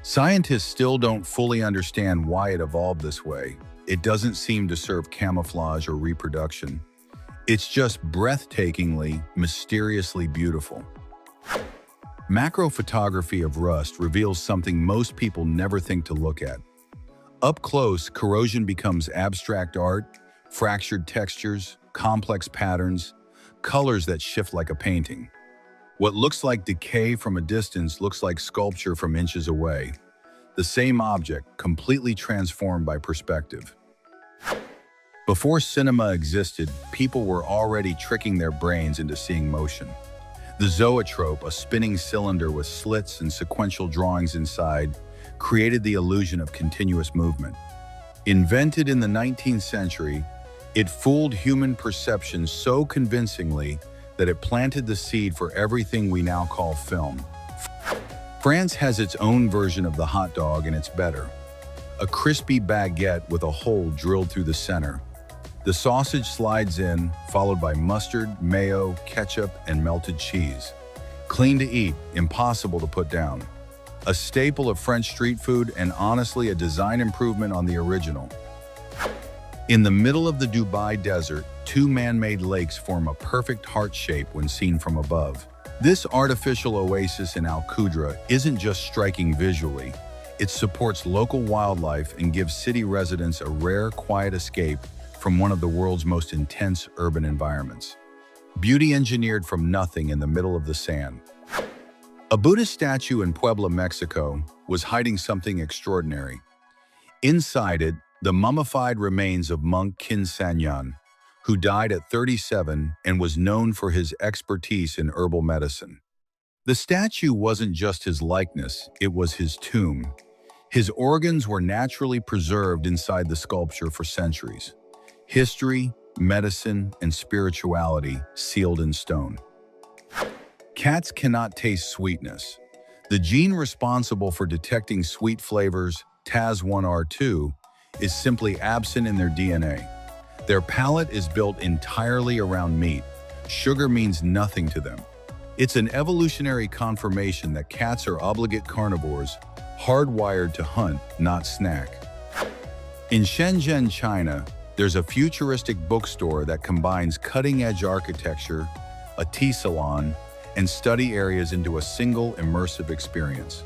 Scientists still don't fully understand why it evolved this way. It doesn't seem to serve camouflage or reproduction. It's just breathtakingly, mysteriously beautiful. Macro photography of rust reveals something most people never think to look at. Up close, corrosion becomes abstract art, fractured textures, complex patterns, colors that shift like a painting. What looks like decay from a distance looks like sculpture from inches away. The same object, completely transformed by perspective. Before cinema existed, people were already tricking their brains into seeing motion. The zoetrope, a spinning cylinder with slits and sequential drawings inside, created the illusion of continuous movement. Invented in the 19th century, it fooled human perception so convincingly that it planted the seed for everything we now call film. France has its own version of the hot dog, and it's better. A crispy baguette with a hole drilled through the center. The sausage slides in, followed by mustard, mayo, ketchup, and melted cheese. Clean to eat, impossible to put down. A staple of French street food, and honestly a design improvement on the original. In the middle of the Dubai desert, two man-made lakes form a perfect heart shape when seen from above. This artificial oasis in Al Qudra isn't just striking visually, it supports local wildlife and gives city residents a rare, quiet escape from one of the world's most intense urban environments. Beauty engineered from nothing in the middle of the sand. A Buddhist statue in Puebla, Mexico, was hiding something extraordinary. Inside it, the mummified remains of monk Qin Sanyan, who died at 37 and was known for his expertise in herbal medicine. The statue wasn't just his likeness, it was his tomb. His organs were naturally preserved inside the sculpture for centuries. History, medicine, and spirituality sealed in stone. Cats cannot taste sweetness. The gene responsible for detecting sweet flavors, TAS1R2, is simply absent in their DNA. Their palate is built entirely around meat. Sugar means nothing to them. It's an evolutionary confirmation that cats are obligate carnivores, hardwired to hunt, not snack. In Shenzhen, China, there's a futuristic bookstore that combines cutting-edge architecture, a tea salon, and study areas into a single immersive experience.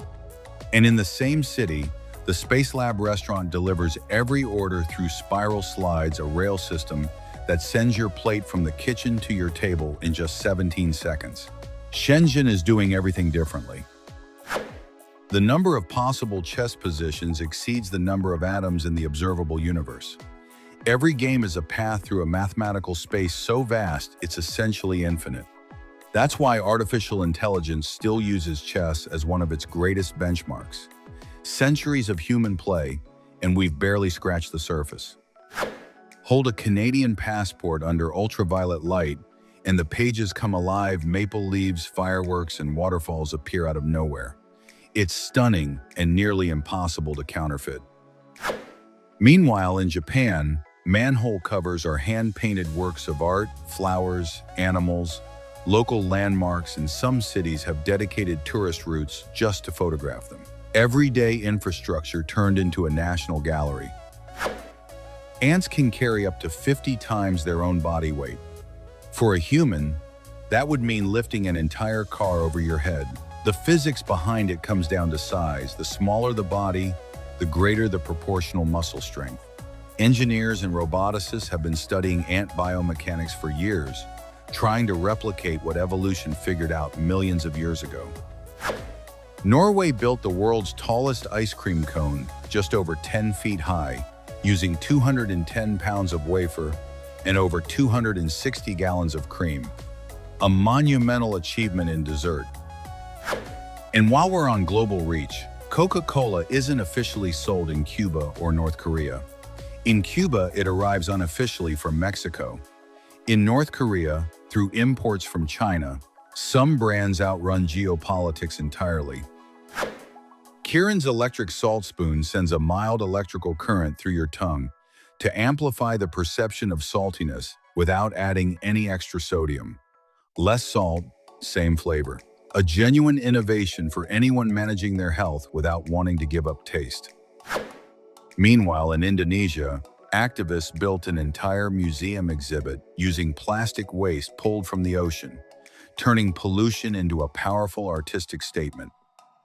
And in the same city, the Space Lab restaurant delivers every order through spiral slides, a rail system that sends your plate from the kitchen to your table in just 17 seconds. Shenzhen is doing everything differently. The number of possible chess positions exceeds the number of atoms in the observable universe. Every game is a path through a mathematical space so vast it's essentially infinite. That's why artificial intelligence still uses chess as one of its greatest benchmarks. Centuries of human play, and we've barely scratched the surface. Hold a Canadian passport under ultraviolet light, and the pages come alive, maple leaves, fireworks, and waterfalls appear out of nowhere. It's stunning and nearly impossible to counterfeit. Meanwhile, in Japan, manhole covers are hand-painted works of art, flowers, animals. Local landmarks in some cities have dedicated tourist routes just to photograph them. Everyday infrastructure turned into a national gallery. Ants can carry up to 50 times their own body weight. For a human, that would mean lifting an entire car over your head. The physics behind it comes down to size. The smaller the body, the greater the proportional muscle strength. Engineers and roboticists have been studying ant biomechanics for years, trying to replicate what evolution figured out millions of years ago. Norway built the world's tallest ice cream cone, just over 10 feet high, using 210 pounds of wafer and over 260 gallons of cream. A monumental achievement in dessert. And while we're on global reach, Coca-Cola isn't officially sold in Cuba or North Korea. In Cuba, it arrives unofficially from Mexico. In North Korea, through imports from China, some brands outrun geopolitics entirely. Kirin's electric salt spoon sends a mild electrical current through your tongue to amplify the perception of saltiness without adding any extra sodium. Less salt, same flavor. A genuine innovation for anyone managing their health without wanting to give up taste. Meanwhile, in Indonesia, activists built an entire museum exhibit using plastic waste pulled from the ocean, turning pollution into a powerful artistic statement.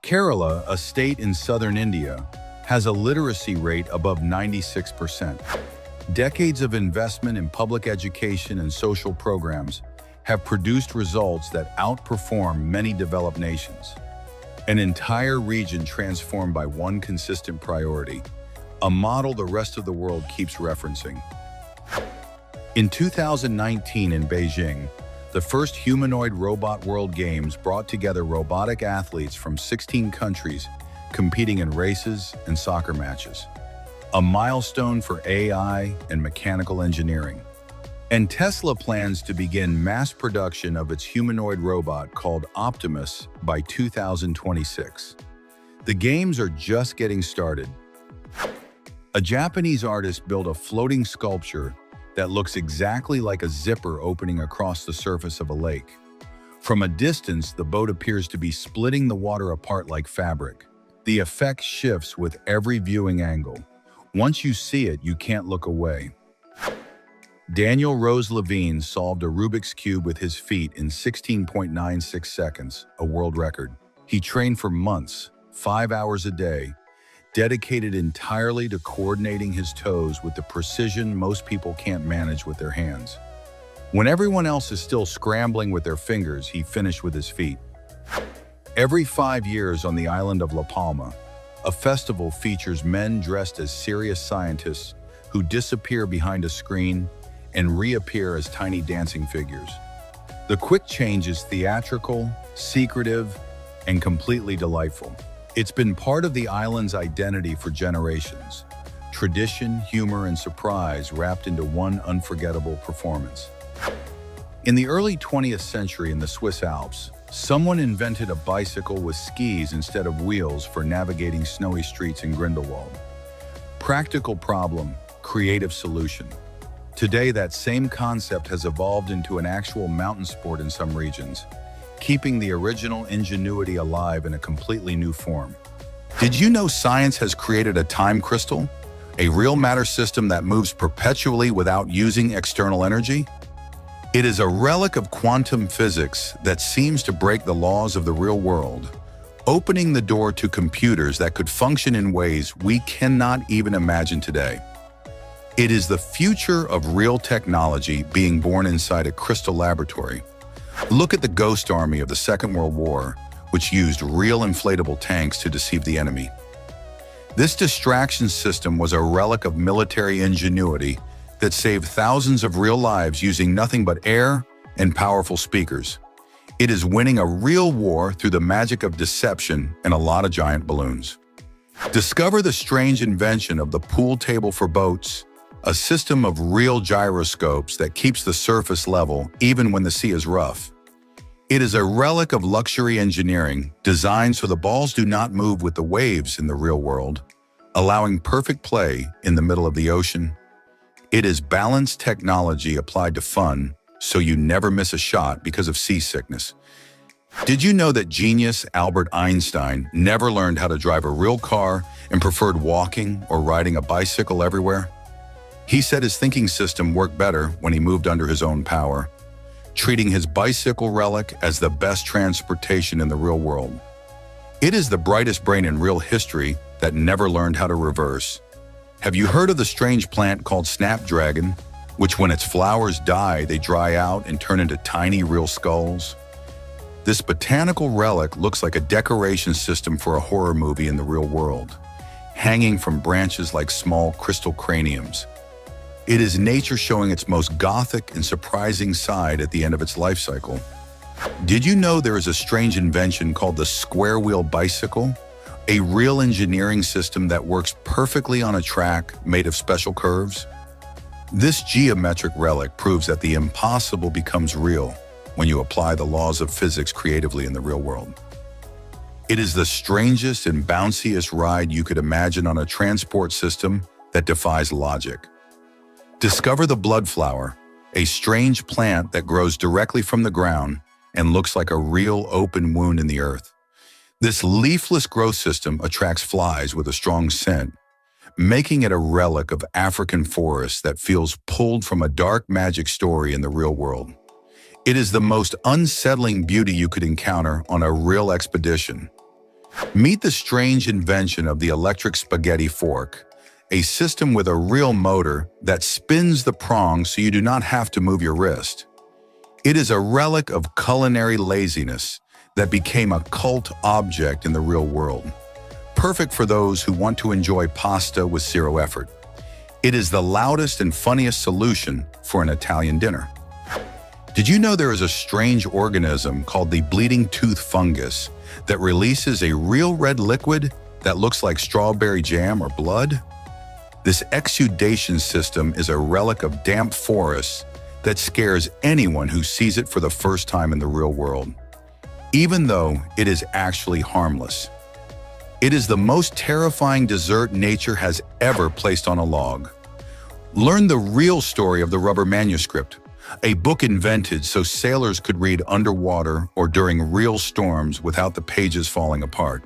Kerala, a state in southern India, has a literacy rate above 96%. Decades of investment in public education and social programs have produced results that outperform many developed nations. An entire region transformed by one consistent priority, a model the rest of the world keeps referencing. In 2019 in Beijing, the first humanoid robot World Games brought together robotic athletes from 16 countries competing in races and soccer matches. A milestone for AI and mechanical engineering. And Tesla plans to begin mass production of its humanoid robot called Optimus by 2026. The games are just getting started. A Japanese artist built a floating sculpture that looks exactly like a zipper opening across the surface of a lake. From a distance, the boat appears to be splitting the water apart like fabric. The effect shifts with every viewing angle. Once you see it, you can't look away. Daniel Rose Levine solved a Rubik's Cube with his feet in 16.96 seconds, a world record. He trained for months, 5 hours a day, dedicated entirely to coordinating his toes with the precision most people can't manage with their hands. When everyone else is still scrambling with their fingers, he finished with his feet. Every 5 years on the island of La Palma, a festival features men dressed as serious scientists who disappear behind a screen and reappear as tiny dancing figures. The quick change is theatrical, secretive, and completely delightful. It's been part of the island's identity for generations. Tradition, humor, and surprise wrapped into one unforgettable performance. In the early 20th century in the Swiss Alps, someone invented a bicycle with skis instead of wheels for navigating snowy streets in Grindelwald. Practical problem, creative solution. Today, that same concept has evolved into an actual mountain sport in some regions, keeping the original ingenuity alive in a completely new form. Did you know science has created a time crystal, a real matter system that moves perpetually without using external energy? It is a relic of quantum physics that seems to break the laws of the real world, opening the door to computers that could function in ways we cannot even imagine today. It is the future of real technology being born inside a crystal laboratory. Look at the ghost army of the Second World War, which used real inflatable tanks to deceive the enemy. This distraction system was a relic of military ingenuity that saved thousands of real lives using nothing but air and powerful speakers. It is winning a real war through the magic of deception and a lot of giant balloons. Discover the strange invention of the pool table for boats, a system of real gyroscopes that keeps the surface level even when the sea is rough. It is a relic of luxury engineering designed so the balls do not move with the waves in the real world, allowing perfect play in the middle of the ocean. It is balanced technology applied to fun, so you never miss a shot because of seasickness. Did you know that genius Albert Einstein never learned how to drive a real car and preferred walking or riding a bicycle everywhere? He said his thinking system worked better when he moved under his own power, treating his bicycle relic as the best transportation in the real world. It is the brightest brain in real history that never learned how to reverse. Have you heard of the strange plant called snapdragon, which when its flowers die, they dry out and turn into tiny real skulls? This botanical relic looks like a decoration system for a horror movie in the real world, hanging from branches like small crystal craniums. It is nature showing its most gothic and surprising side at the end of its life cycle. Did you know there is a strange invention called the square wheel bicycle? A real engineering system that works perfectly on a track made of special curves? This geometric relic proves that the impossible becomes real when you apply the laws of physics creatively in the real world. It is the strangest and bounciest ride you could imagine on a transport system that defies logic. Discover the blood flower, a strange plant that grows directly from the ground and looks like a real open wound in the earth. This leafless growth system attracts flies with a strong scent, making it a relic of African forests that feels pulled from a dark magic story in the real world. It is the most unsettling beauty you could encounter on a real expedition. Meet the strange invention of the electric spaghetti fork, a system with a real motor that spins the prongs so you do not have to move your wrist. It is a relic of culinary laziness that became a cult object in the real world, perfect for those who want to enjoy pasta with zero effort. It is the loudest and funniest solution for an Italian dinner. Did you know there is a strange organism called the bleeding tooth fungus that releases a real red liquid that looks like strawberry jam or blood? This exudation system is a relic of damp forests that scares anyone who sees it for the first time in the real world, even though it is actually harmless. It is the most terrifying dessert nature has ever placed on a log. Learn the real story of the rubber manuscript, a book invented so sailors could read underwater or during real storms without the pages falling apart.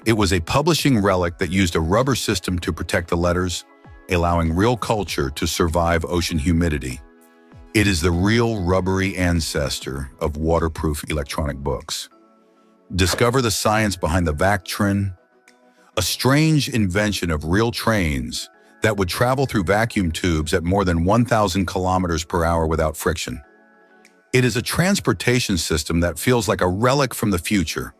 It was a publishing relic that used a rubber system to protect the letters, allowing real culture to survive ocean humidity. It is the real rubbery ancestor of waterproof electronic books. Discover the science behind the Vactrin, a strange invention of real trains that would travel through vacuum tubes at more than 1,000 kilometers per hour without friction. It is a transportation system that feels like a relic from the future,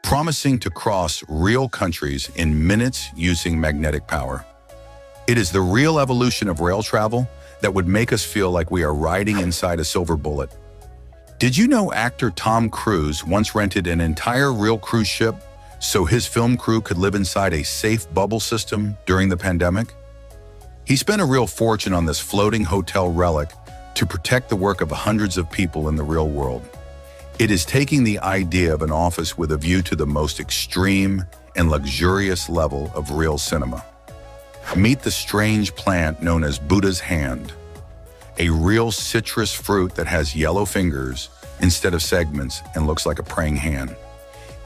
promising to cross real countries in minutes using magnetic power. It is the real evolution of rail travel that would make us feel like we are riding inside a silver bullet. Did you know actor Tom Cruise once rented an entire real cruise ship so his film crew could live inside a safe bubble system during the pandemic? He spent a real fortune on this floating hotel relic to protect the work of hundreds of people in the real world. It is taking the idea of an office with a view to the most extreme and luxurious level of real cinema. Meet the strange plant known as Buddha's hand, a real citrus fruit that has yellow fingers instead of segments and looks like a praying hand.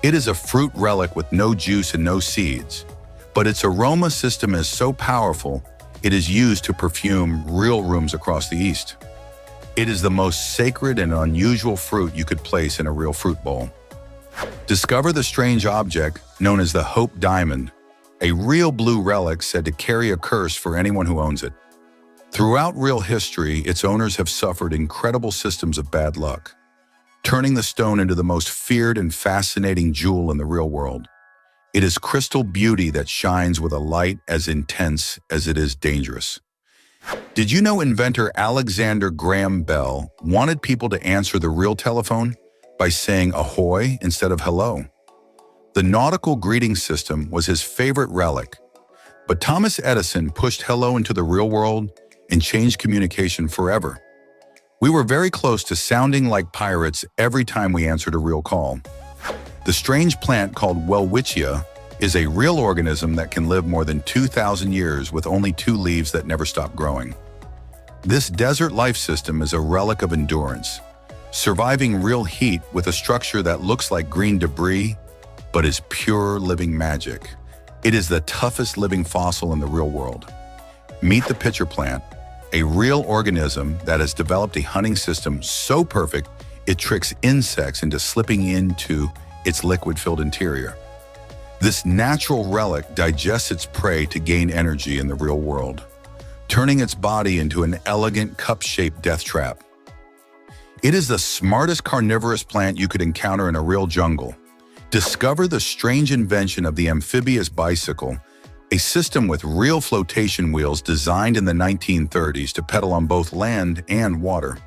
It is a fruit relic with no juice and no seeds, but its aroma system is so powerful, it is used to perfume real rooms across the East. It is the most sacred and unusual fruit you could place in a real fruit bowl. Discover the strange object known as the Hope Diamond, a real blue relic said to carry a curse for anyone who owns it. Throughout real history, its owners have suffered incredible systems of bad luck, turning the stone into the most feared and fascinating jewel in the real world. It is crystal beauty that shines with a light as intense as it is dangerous. Did you know inventor Alexander Graham Bell wanted people to answer the real telephone by saying ahoy instead of hello? The nautical greeting system was his favorite relic, but Thomas Edison pushed hello into the real world and changed communication forever. We were very close to sounding like pirates every time we answered a real call. The strange plant called Welwitschia is a real organism that can live more than 2,000 years with only 2 leaves that never stop growing. This desert life system is a relic of endurance, surviving real heat with a structure that looks like green debris, but is pure living magic. It is the toughest living fossil in the real world. Meet the pitcher plant, a real organism that has developed a hunting system so perfect it tricks insects into slipping into its liquid-filled interior. This natural relic digests its prey to gain energy in the real world, turning its body into an elegant cup-shaped death trap. It is the smartest carnivorous plant you could encounter in a real jungle. Discover the strange invention of the amphibious bicycle, a system with real flotation wheels designed in the 1930s to pedal on both land and water.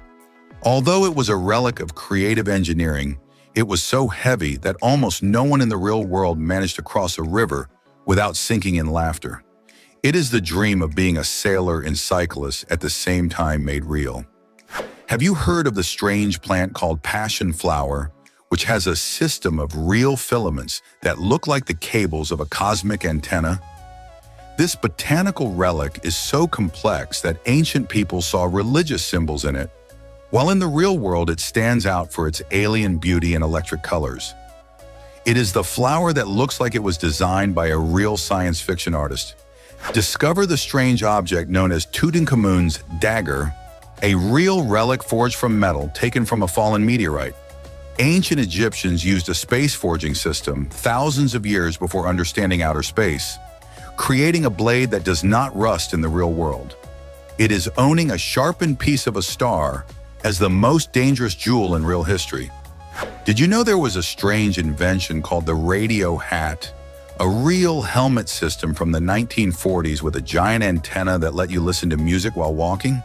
Although it was a relic of creative engineering, it was so heavy that almost no one in the real world managed to cross a river without sinking in laughter. It is the dream of being a sailor and cyclist at the same time made real. Have you heard of the strange plant called passion flower, which has a system of real filaments that look like the cables of a cosmic antenna? This botanical relic is so complex that ancient people saw religious symbols in it, while in the real world it stands out for its alien beauty and electric colors. It is the flower that looks like it was designed by a real science fiction artist. Discover the strange object known as Tutankhamun's dagger, a real relic forged from metal taken from a fallen meteorite. Ancient Egyptians used a space forging system thousands of years before understanding outer space, creating a blade that does not rust in the real world. It is owning a sharpened piece of a star as the most dangerous jewel in real history. Did you know there was a strange invention called the radio hat, a real helmet system from the 1940s with a giant antenna that let you listen to music while walking?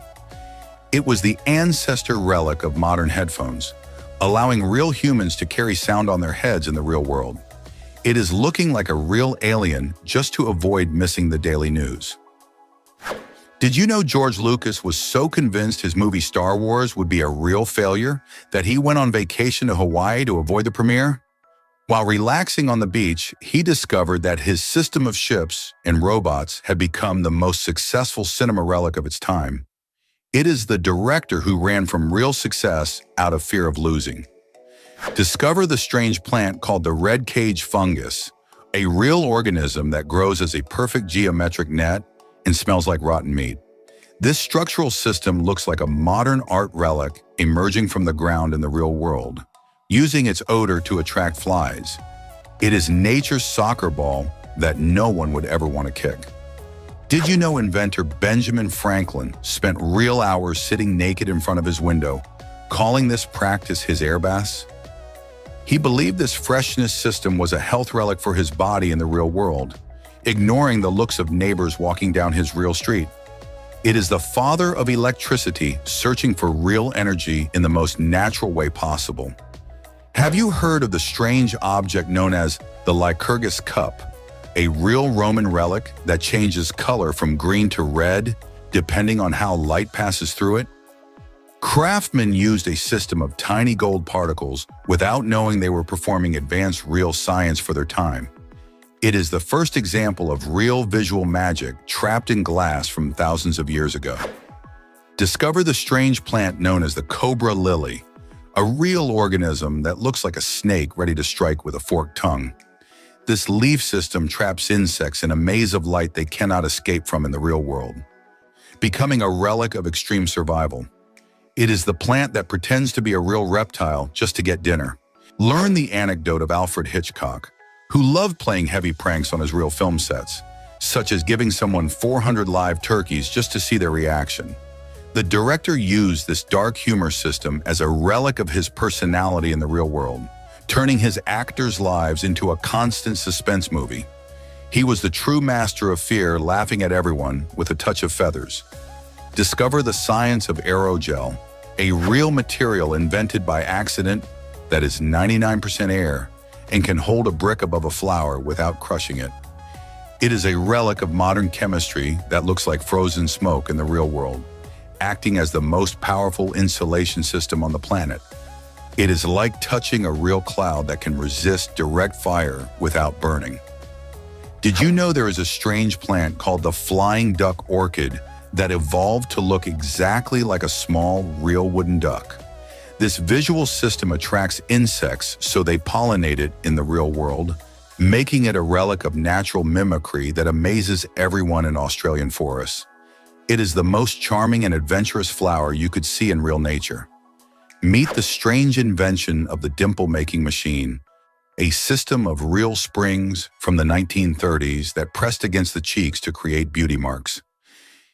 It was the ancestor relic of modern headphones, allowing real humans to carry sound on their heads in the real world. It is looking like a real alien just to avoid missing the daily news. Did you know George Lucas was so convinced his movie Star Wars would be a real failure that he went on vacation to Hawaii to avoid the premiere? While relaxing on the beach, he discovered that his system of ships and robots had become the most successful cinema relic of its time. It is the director who ran from real success out of fear of losing. Discover the strange plant called the red cage fungus, a real organism that grows as a perfect geometric net and smells like rotten meat. This structural system looks like a modern art relic emerging from the ground in the real world, using its odor to attract flies. It is nature's soccer ball that no one would ever want to kick. Did you know inventor Benjamin Franklin spent real hours sitting naked in front of his window, calling this practice his air baths? He believed this freshness system was a health relic for his body in the real world, ignoring the looks of neighbors walking down his real street. It is the father of electricity searching for real energy in the most natural way possible. Have you heard of the strange object known as the Lycurgus cup, a real Roman relic that changes color from green to red depending on how light passes through it? Craftsmen used a system of tiny gold particles without knowing they were performing advanced real science for their time. It is the first example of real visual magic trapped in glass from thousands of years ago. Discover the strange plant known as the cobra lily, a real organism that looks like a snake ready to strike with a forked tongue. This leaf system traps insects in a maze of light they cannot escape from in the real world, becoming a relic of extreme survival. It is the plant that pretends to be a real reptile just to get dinner. Learn the anecdote of Alfred Hitchcock, who loved playing heavy pranks on his real film sets, such as giving someone 400 live turkeys just to see their reaction. The director used this dark humor system as a relic of his personality in the real world, turning his actors' lives into a constant suspense movie. He was the true master of fear, laughing at everyone with a touch of feathers. Discover the science of aerogel, a real material invented by accident that is 99% air and can hold a brick above a flower without crushing it. It is a relic of modern chemistry that looks like frozen smoke in the real world, acting as the most powerful insulation system on the planet. It is like touching a real cloud that can resist direct fire without burning. Did you know there is a strange plant called the flying duck orchid that evolved to look exactly like a small, real wooden duck? This visual system attracts insects so they pollinate it in the real world, making it a relic of natural mimicry that amazes everyone in Australian forests. It is the most charming and adventurous flower you could see in real nature. Meet the strange invention of the dimple-making machine, a system of real springs from the 1930s that pressed against the cheeks to create beauty marks.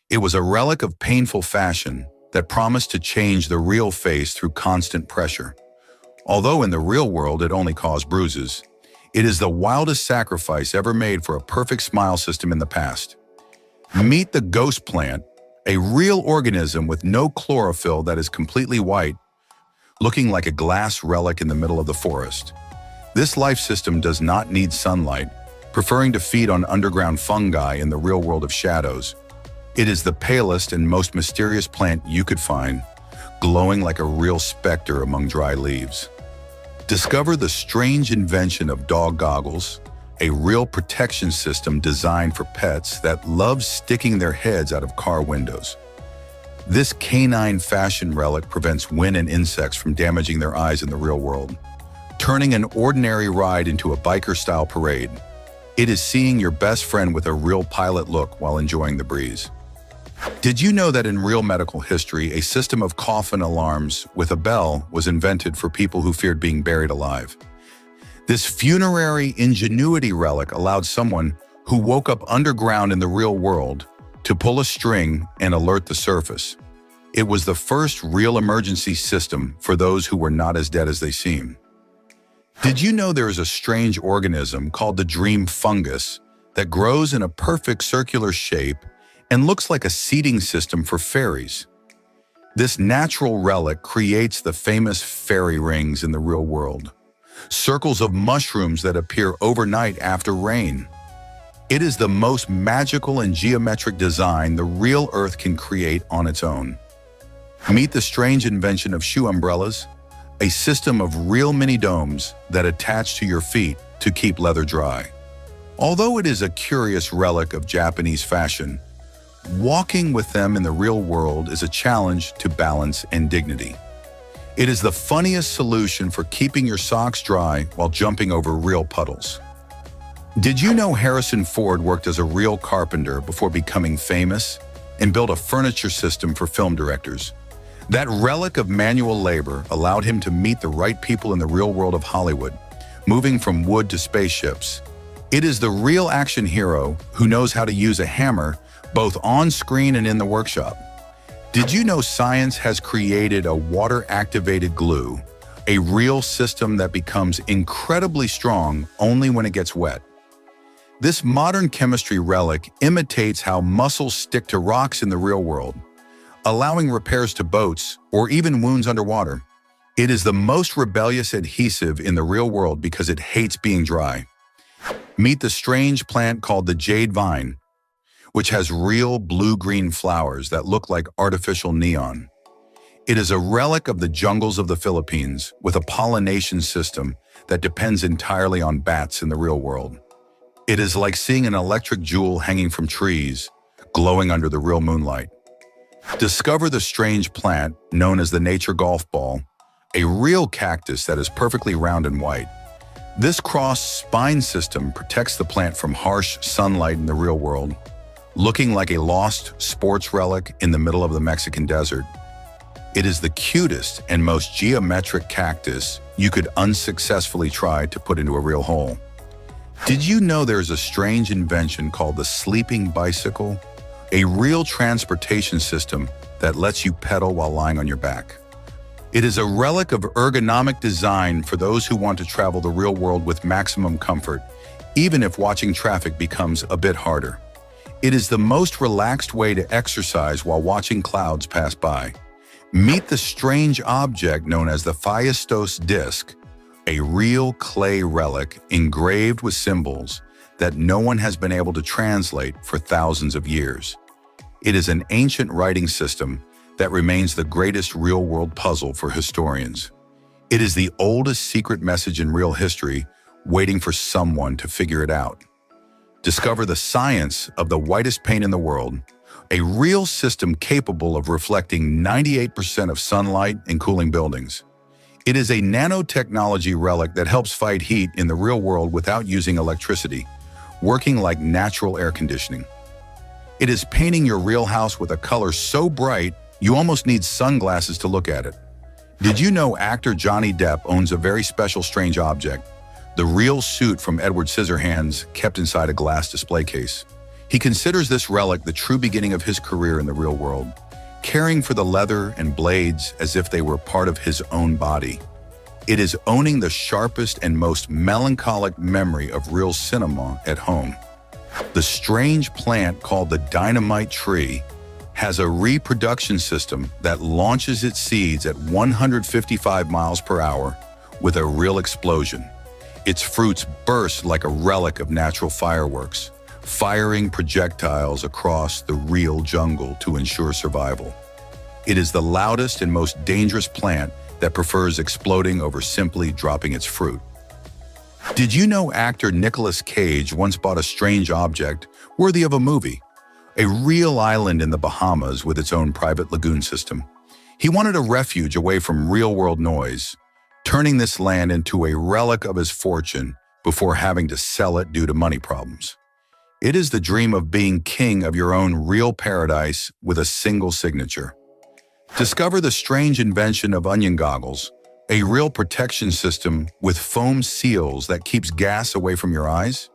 It was a relic of painful fashion that promised to change the real face through constant pressure. Although in the real world it only caused bruises, it is the wildest sacrifice ever made for a perfect smile system in the past. Meet the ghost plant, a real organism with no chlorophyll that is completely white, looking like a glass relic in the middle of the forest. This life system does not need sunlight, preferring to feed on underground fungi in the real world of shadows. It is the palest and most mysterious plant you could find, glowing like a real specter among dry leaves. Discover the strange invention of dog goggles, a real protection system designed for pets that love sticking their heads out of car windows. This canine fashion relic prevents wind and insects from damaging their eyes in the real world, turning an ordinary ride into a biker-style parade. It is seeing your best friend with a real pilot look while enjoying the breeze. Did you know that in real medical history, a system of coffin alarms with a bell was invented for people who feared being buried alive? This funerary ingenuity relic allowed someone who woke up underground in the real world to pull a string and alert the surface. It was the first real emergency system for those who were not as dead as they seem. Did you know there is a strange organism called the dream fungus that grows in a perfect circular shape and looks like a seating system for fairies? This natural relic creates the famous fairy rings in the real world, circles of mushrooms that appear overnight after rain. It is the most magical and geometric design the real Earth can create on its own. Meet the strange invention of shoe umbrellas, a system of real mini domes that attach to your feet to keep leather dry. Although it is a curious relic of Japanese fashion, walking with them in the real world is a challenge to balance and dignity. It is the funniest solution for keeping your socks dry while jumping over real puddles. Did you know Harrison Ford worked as a real carpenter before becoming famous and built a furniture system for film directors? That relic of manual labor allowed him to meet the right people in the real world of Hollywood, moving from wood to spaceships. It is the real action hero who knows how to use a hammer both on screen and in the workshop. Did you know science has created a water-activated glue, a real system that becomes incredibly strong only when it gets wet? This modern chemistry relic imitates how muscles stick to rocks in the real world, allowing repairs to boats or even wounds underwater. It is the most rebellious adhesive in the real world because it hates being dry. Meet the strange plant called the jade vine, which has real blue-green flowers that look like artificial neon. It is a relic of the jungles of the Philippines with a pollination system that depends entirely on bats in the real world. It is like seeing an electric jewel hanging from trees, glowing under the real moonlight. Discover the strange plant known as the nature golf ball, a real cactus that is perfectly round and white. This cross-spine system protects the plant from harsh sunlight in the real world, looking like a lost sports relic in the middle of the Mexican desert. It is the cutest and most geometric cactus you could unsuccessfully try to put into a real hole. Did you know there's a strange invention called the sleeping bicycle? A real transportation system that lets you pedal while lying on your back. It is a relic of ergonomic design for those who want to travel the real world with maximum comfort, even if watching traffic becomes a bit harder. It is the most relaxed way to exercise while watching clouds pass by. Meet the strange object known as the Phaistos disc, a real clay relic engraved with symbols that no one has been able to translate for thousands of years. It is an ancient writing system that remains the greatest real-world puzzle for historians. It is the oldest secret message in real history, waiting for someone to figure it out. Discover the science of the whitest paint in the world, a real system capable of reflecting 98% of sunlight and cooling buildings. It is a nanotechnology relic that helps fight heat in the real world without using electricity, working like natural air conditioning. It is painting your real house with a color so bright you almost need sunglasses to look at it. Did you know actor Johnny Depp owns a very special strange object, the real suit from Edward Scissorhands kept inside a glass display case? He considers this relic the true beginning of his career in the real world, caring for the leather and blades as if they were part of his own body. It is owning the sharpest and most melancholic memory of real cinema at home. The strange plant called the dynamite tree has a reproduction system that launches its seeds at 155 miles per hour with a real explosion. Its fruits burst like a relic of natural fireworks, firing projectiles across the real jungle to ensure survival. It is the loudest and most dangerous plant that prefers exploding over simply dropping its fruit. Did you know actor Nicolas Cage once bought a strange object worthy of a movie? A real island in the Bahamas with its own private lagoon system. He wanted a refuge away from real-world noise, turning this land into a relic of his fortune before having to sell it due to money problems. It is the dream of being king of your own real paradise with a single signature. Discover the strange invention of onion goggles, a real protection system with foam seals that keeps gas away from your eyes.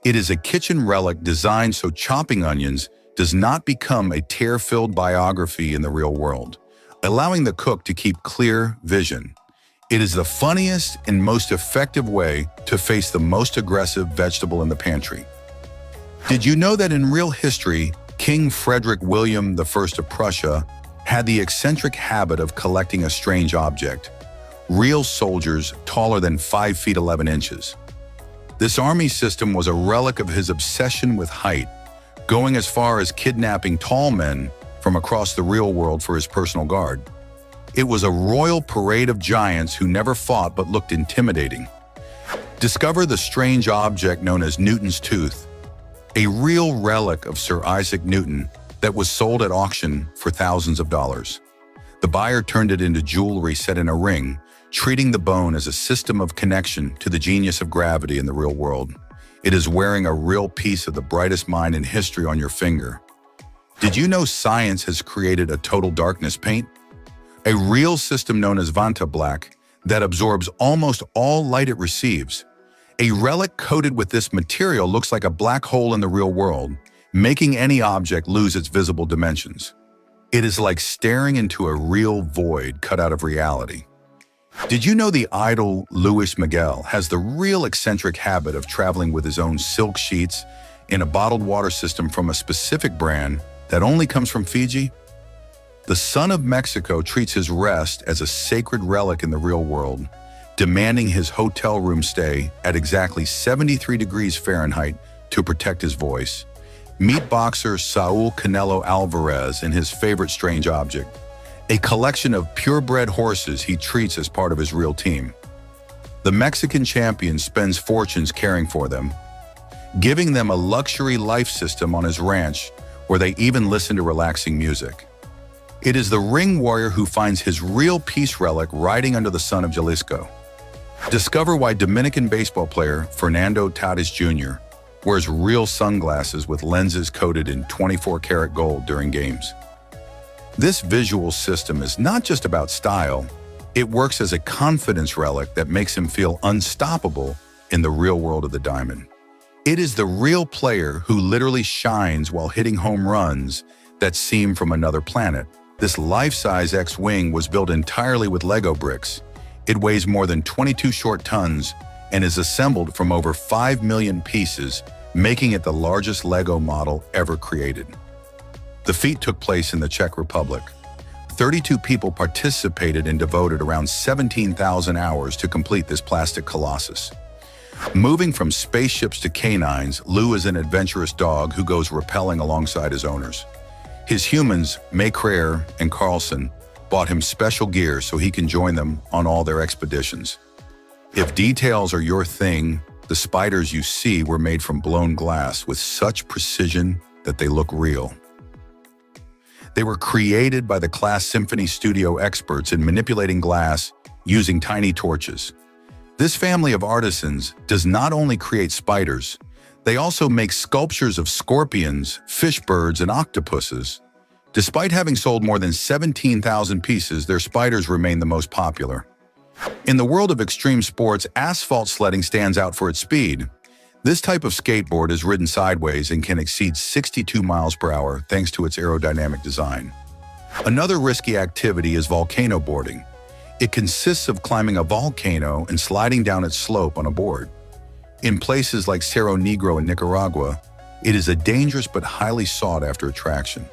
It is a kitchen relic designed so chopping onions does not become a tear-filled biography in the real world, allowing the cook to keep clear vision. It is the funniest and most effective way to face the most aggressive vegetable in the pantry. Did you know that in real history, King Frederick William I of Prussia had the eccentric habit of collecting a strange object, real soldiers taller than 5 feet 11 inches. This army system was a relic of his obsession with height, going as far as kidnapping tall men from across the real world for his personal guard. It was a royal parade of giants who never fought but looked intimidating. Discover the strange object known as Newton's tooth, a real relic of Sir Isaac Newton that was sold at auction for thousands of dollars. The buyer turned it into jewelry set in a ring, treating the bone as a system of connection to the genius of gravity in the real world. It is wearing a real piece of the brightest mind in history on your finger. Did you know science has created a total darkness paint? A real system known as Vanta Black that absorbs almost all light it receives. A relic coated with this material looks like a black hole in the real world, making any object lose its visible dimensions. It is like staring into a real void cut out of reality. Did you know the idol Luis Miguel has the real eccentric habit of traveling with his own silk sheets in a bottled water system from a specific brand that only comes from Fiji? The son of Mexico treats his rest as a sacred relic in the real world, demanding his hotel room stay at exactly 73 degrees Fahrenheit to protect his voice. Meet boxer Saul Canelo Alvarez and his favorite strange object, a collection of purebred horses he treats as part of his real team. The Mexican champion spends fortunes caring for them, giving them a luxury life system on his ranch where they even listen to relaxing music. It is the ring warrior who finds his real peace relic riding under the sun of Jalisco. Discover why Dominican baseball player Fernando Tatis Jr. wears real sunglasses with lenses coated in 24-karat gold during games. This visual system is not just about style, it works as a confidence relic that makes him feel unstoppable in the real world of the diamond. It is the real player who literally shines while hitting home runs that seem from another planet. This life-size X-Wing was built entirely with Lego bricks. It weighs more than 22 short tons and is assembled from over 5 million pieces, making it the largest Lego model ever created. The feat took place in the Czech Republic. 32 people participated and devoted around 17,000 hours to complete this plastic colossus. Moving from spaceships to canines, Lou is an adventurous dog who goes rappelling alongside his owners. His humans, Maycrair and Carlson, bought him special gear so he can join them on all their expeditions. If details are your thing, the spiders you see were made from blown glass with such precision that they look real. They were created by the Class Symphony Studio experts in manipulating glass using tiny torches. This family of artisans does not only create spiders, they also make sculptures of scorpions, fish birds, and octopuses. Despite having sold more than 17,000 pieces, their spiders remain the most popular. In the world of extreme sports, asphalt sledding stands out for its speed. This type of skateboard is ridden sideways and can exceed 62 miles per hour thanks to its aerodynamic design. Another risky activity is volcano boarding. It consists of climbing a volcano and sliding down its slope on a board. In places like Cerro Negro in Nicaragua, it is a dangerous but highly sought-after attraction.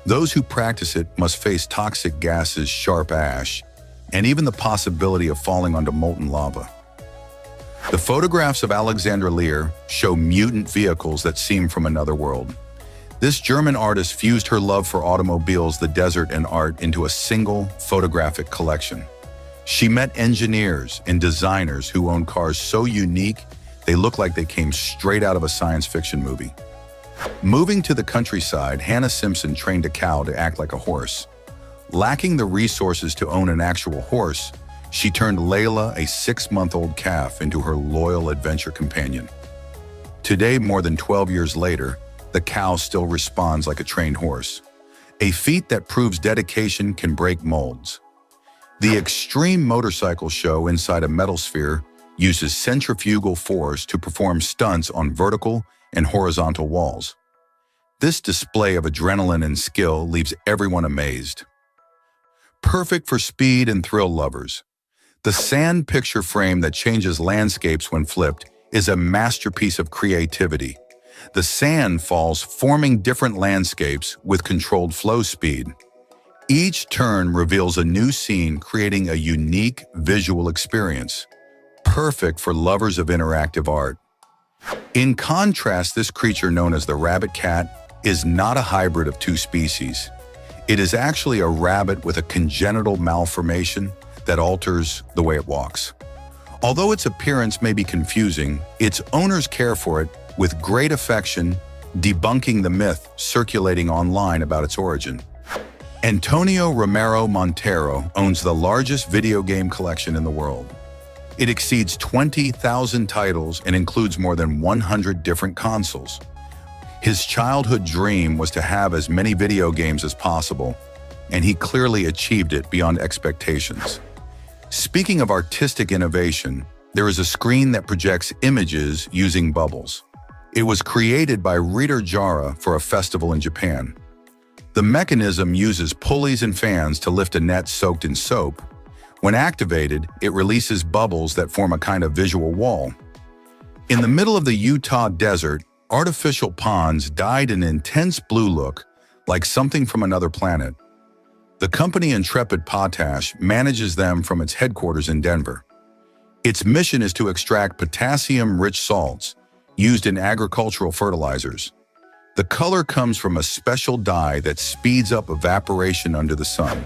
Those who practice it must face toxic gases, sharp ash, and even the possibility of falling onto molten lava. The photographs of Alexandra Lear show mutant vehicles that seem from another world. This German artist fused her love for automobiles, the desert, and art into a single photographic collection. She met engineers and designers who own cars so unique they look like they came straight out of a science fiction movie. Moving to the countryside, Hannah Simpson trained a cow to act like a horse. Lacking the resources to own an actual horse, she turned Layla, a 6-month-old calf, into her loyal adventure companion. Today, more than 12 years later, the cow still responds like a trained horse, a feat that proves dedication can break molds. The extreme motorcycle show inside a metal sphere uses centrifugal force to perform stunts on vertical and horizontal walls. This display of adrenaline and skill leaves everyone amazed. Perfect for speed and thrill lovers, the sand picture frame that changes landscapes when flipped is a masterpiece of creativity. The sand falls, forming different landscapes with controlled flow speed. Each turn reveals a new scene, creating a unique visual experience, perfect for lovers of interactive art. In contrast, this creature known as the rabbit cat is not a hybrid of two species. It is actually a rabbit with a congenital malformation that alters the way it walks. Although its appearance may be confusing, its owners care for it with great affection, debunking the myth circulating online about its origin. Antonio Romero Montero owns the largest video game collection in the world. It exceeds 20,000 titles and includes more than 100 different consoles. His childhood dream was to have as many video games as possible, and he clearly achieved it beyond expectations. Speaking of artistic innovation, there is a screen that projects images using bubbles. It was created by Rita Jara for a festival in Japan. The mechanism uses pulleys and fans to lift a net soaked in soap. When activated, it releases bubbles that form a kind of visual wall. In the middle of the Utah desert, artificial ponds dyed an intense blue look, like something from another planet. The company Intrepid Potash manages them from its headquarters in Denver. Its mission is to extract potassium-rich salts used in agricultural fertilizers. The color comes from a special dye that speeds up evaporation under the sun.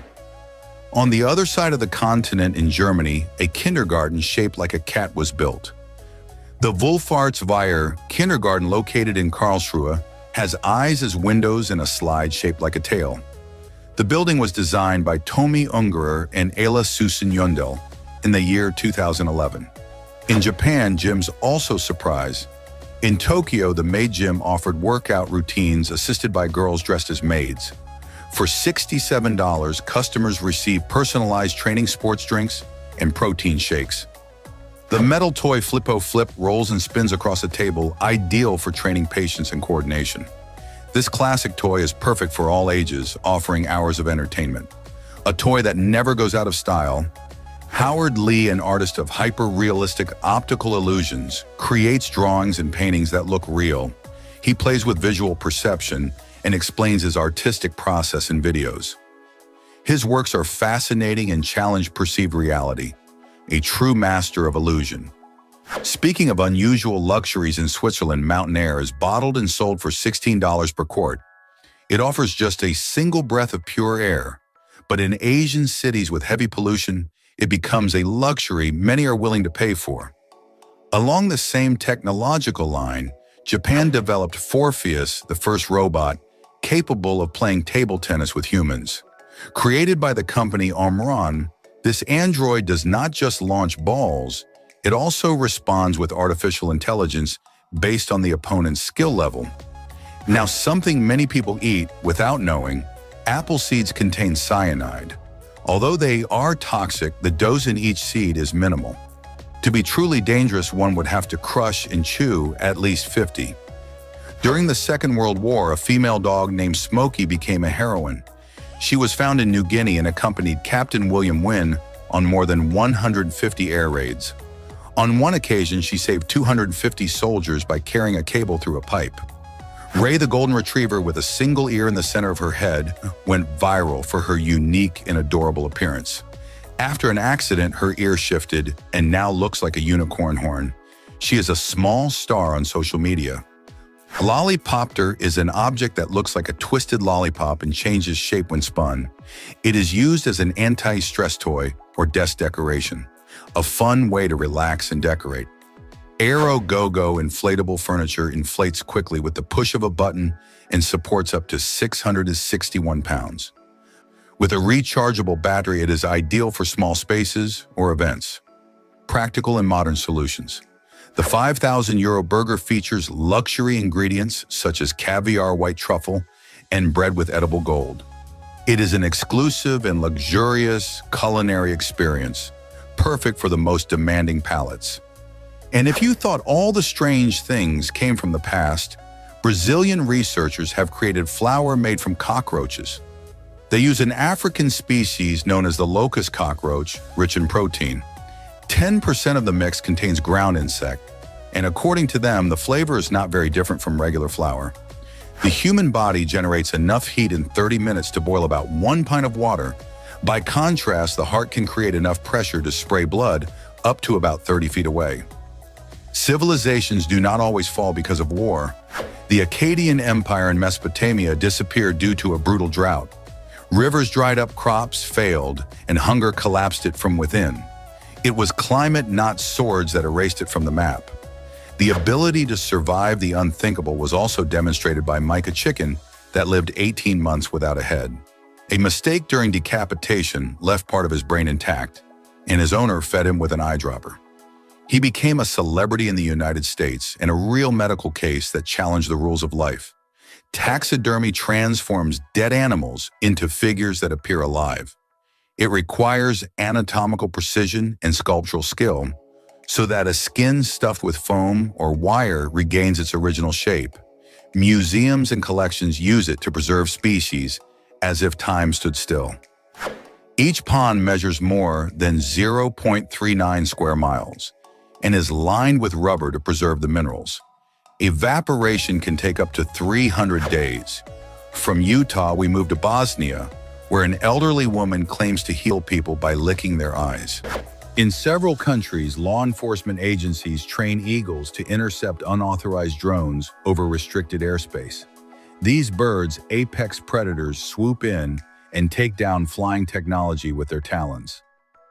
On the other side of the continent in Germany, a kindergarten shaped like a cat was built. The Wolfartsweier kindergarten, located in Karlsruhe, has eyes as windows and a slide shaped like a tail. The building was designed by Tomi Ungerer and Ayla Susan Yundel in the year 2011. In Japan, gyms also surprise. In Tokyo, the maid gym offered workout routines assisted by girls dressed as maids. For $67, customers receive personalized training sports drinks and protein shakes. The metal toy Flippo Flip rolls and spins across a table, ideal for training patience and coordination. This classic toy is perfect for all ages, offering hours of entertainment. A toy that never goes out of style, Howard Lee, an artist of hyper-realistic optical illusions, creates drawings and paintings that look real. He plays with visual perception and explains his artistic process in videos. His works are fascinating and challenge perceived reality, a true master of illusion. Speaking of unusual luxuries in Switzerland, Mountain Air is bottled and sold for $16 per quart. It offers just a single breath of pure air, but in Asian cities with heavy pollution, it becomes a luxury many are willing to pay for. Along the same technological line, Japan developed Morpheus, the first robot, capable of playing table tennis with humans. Created by the company Omron, this android does not just launch balls, it also responds with artificial intelligence based on the opponent's skill level. Now, something many people eat without knowing, apple seeds contain cyanide. Although they are toxic, the dose in each seed is minimal. To be truly dangerous, one would have to crush and chew at least 50. During the Second World War, a female dog named Smokey became a heroine. She was found in New Guinea and accompanied Captain William Wynne on more than 150 air raids. On one occasion, she saved 250 soldiers by carrying a cable through a pipe. Ray the Golden Retriever, with a single ear in the center of her head, went viral for her unique and adorable appearance. After an accident, her ear shifted and now looks like a unicorn horn. She is a small star on social media. Lollipopter is an object that looks like a twisted lollipop and changes shape when spun. It is used as an anti-stress toy or desk decoration, a fun way to relax and decorate. Aero Go-Go inflatable furniture inflates quickly with the push of a button and supports up to 661 pounds. With a rechargeable battery, it is ideal for small spaces or events. Practical and modern solutions. The €5,000 burger features luxury ingredients such as caviar, white truffle, and bread with edible gold. It is an exclusive and luxurious culinary experience, perfect for the most demanding palates. And if you thought all the strange things came from the past, Brazilian researchers have created flour made from cockroaches. They use an African species known as the locust cockroach, rich in protein. 10% of the mix contains ground insect, and according to them, the flavor is not very different from regular flour. The human body generates enough heat in 30 minutes to boil about 1 pint of water. By contrast, the heart can create enough pressure to spray blood up to about 30 feet away. Civilizations do not always fall because of war. The Akkadian Empire in Mesopotamia disappeared due to a brutal drought. Rivers dried up, crops failed, and hunger collapsed it from within. It was climate, not swords, that erased it from the map. The ability to survive the unthinkable was also demonstrated by Micah Chicken, that lived 18 months without a head. A mistake during decapitation left part of his brain intact, and his owner fed him with an eyedropper. He became a celebrity in the United States and a real medical case that challenged the rules of life. Taxidermy transforms dead animals into figures that appear alive. It requires anatomical precision and sculptural skill, so that a skin stuffed with foam or wire regains its original shape. Museums and collections use it to preserve species as if time stood still. Each pond measures more than 0.39 square miles and is lined with rubber to preserve the minerals. Evaporation can take up to 300 days. From Utah, we move to Bosnia, where an elderly woman claims to heal people by licking their eyes. In several countries, law enforcement agencies train eagles to intercept unauthorized drones over restricted airspace. These birds, apex predators, swoop in and take down flying technology with their talons.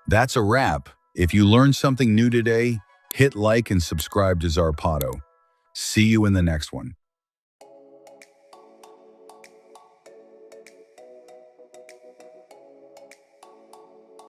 That's a wrap. If you learned something new today, hit like and subscribe to Zarpado. See you in the next one.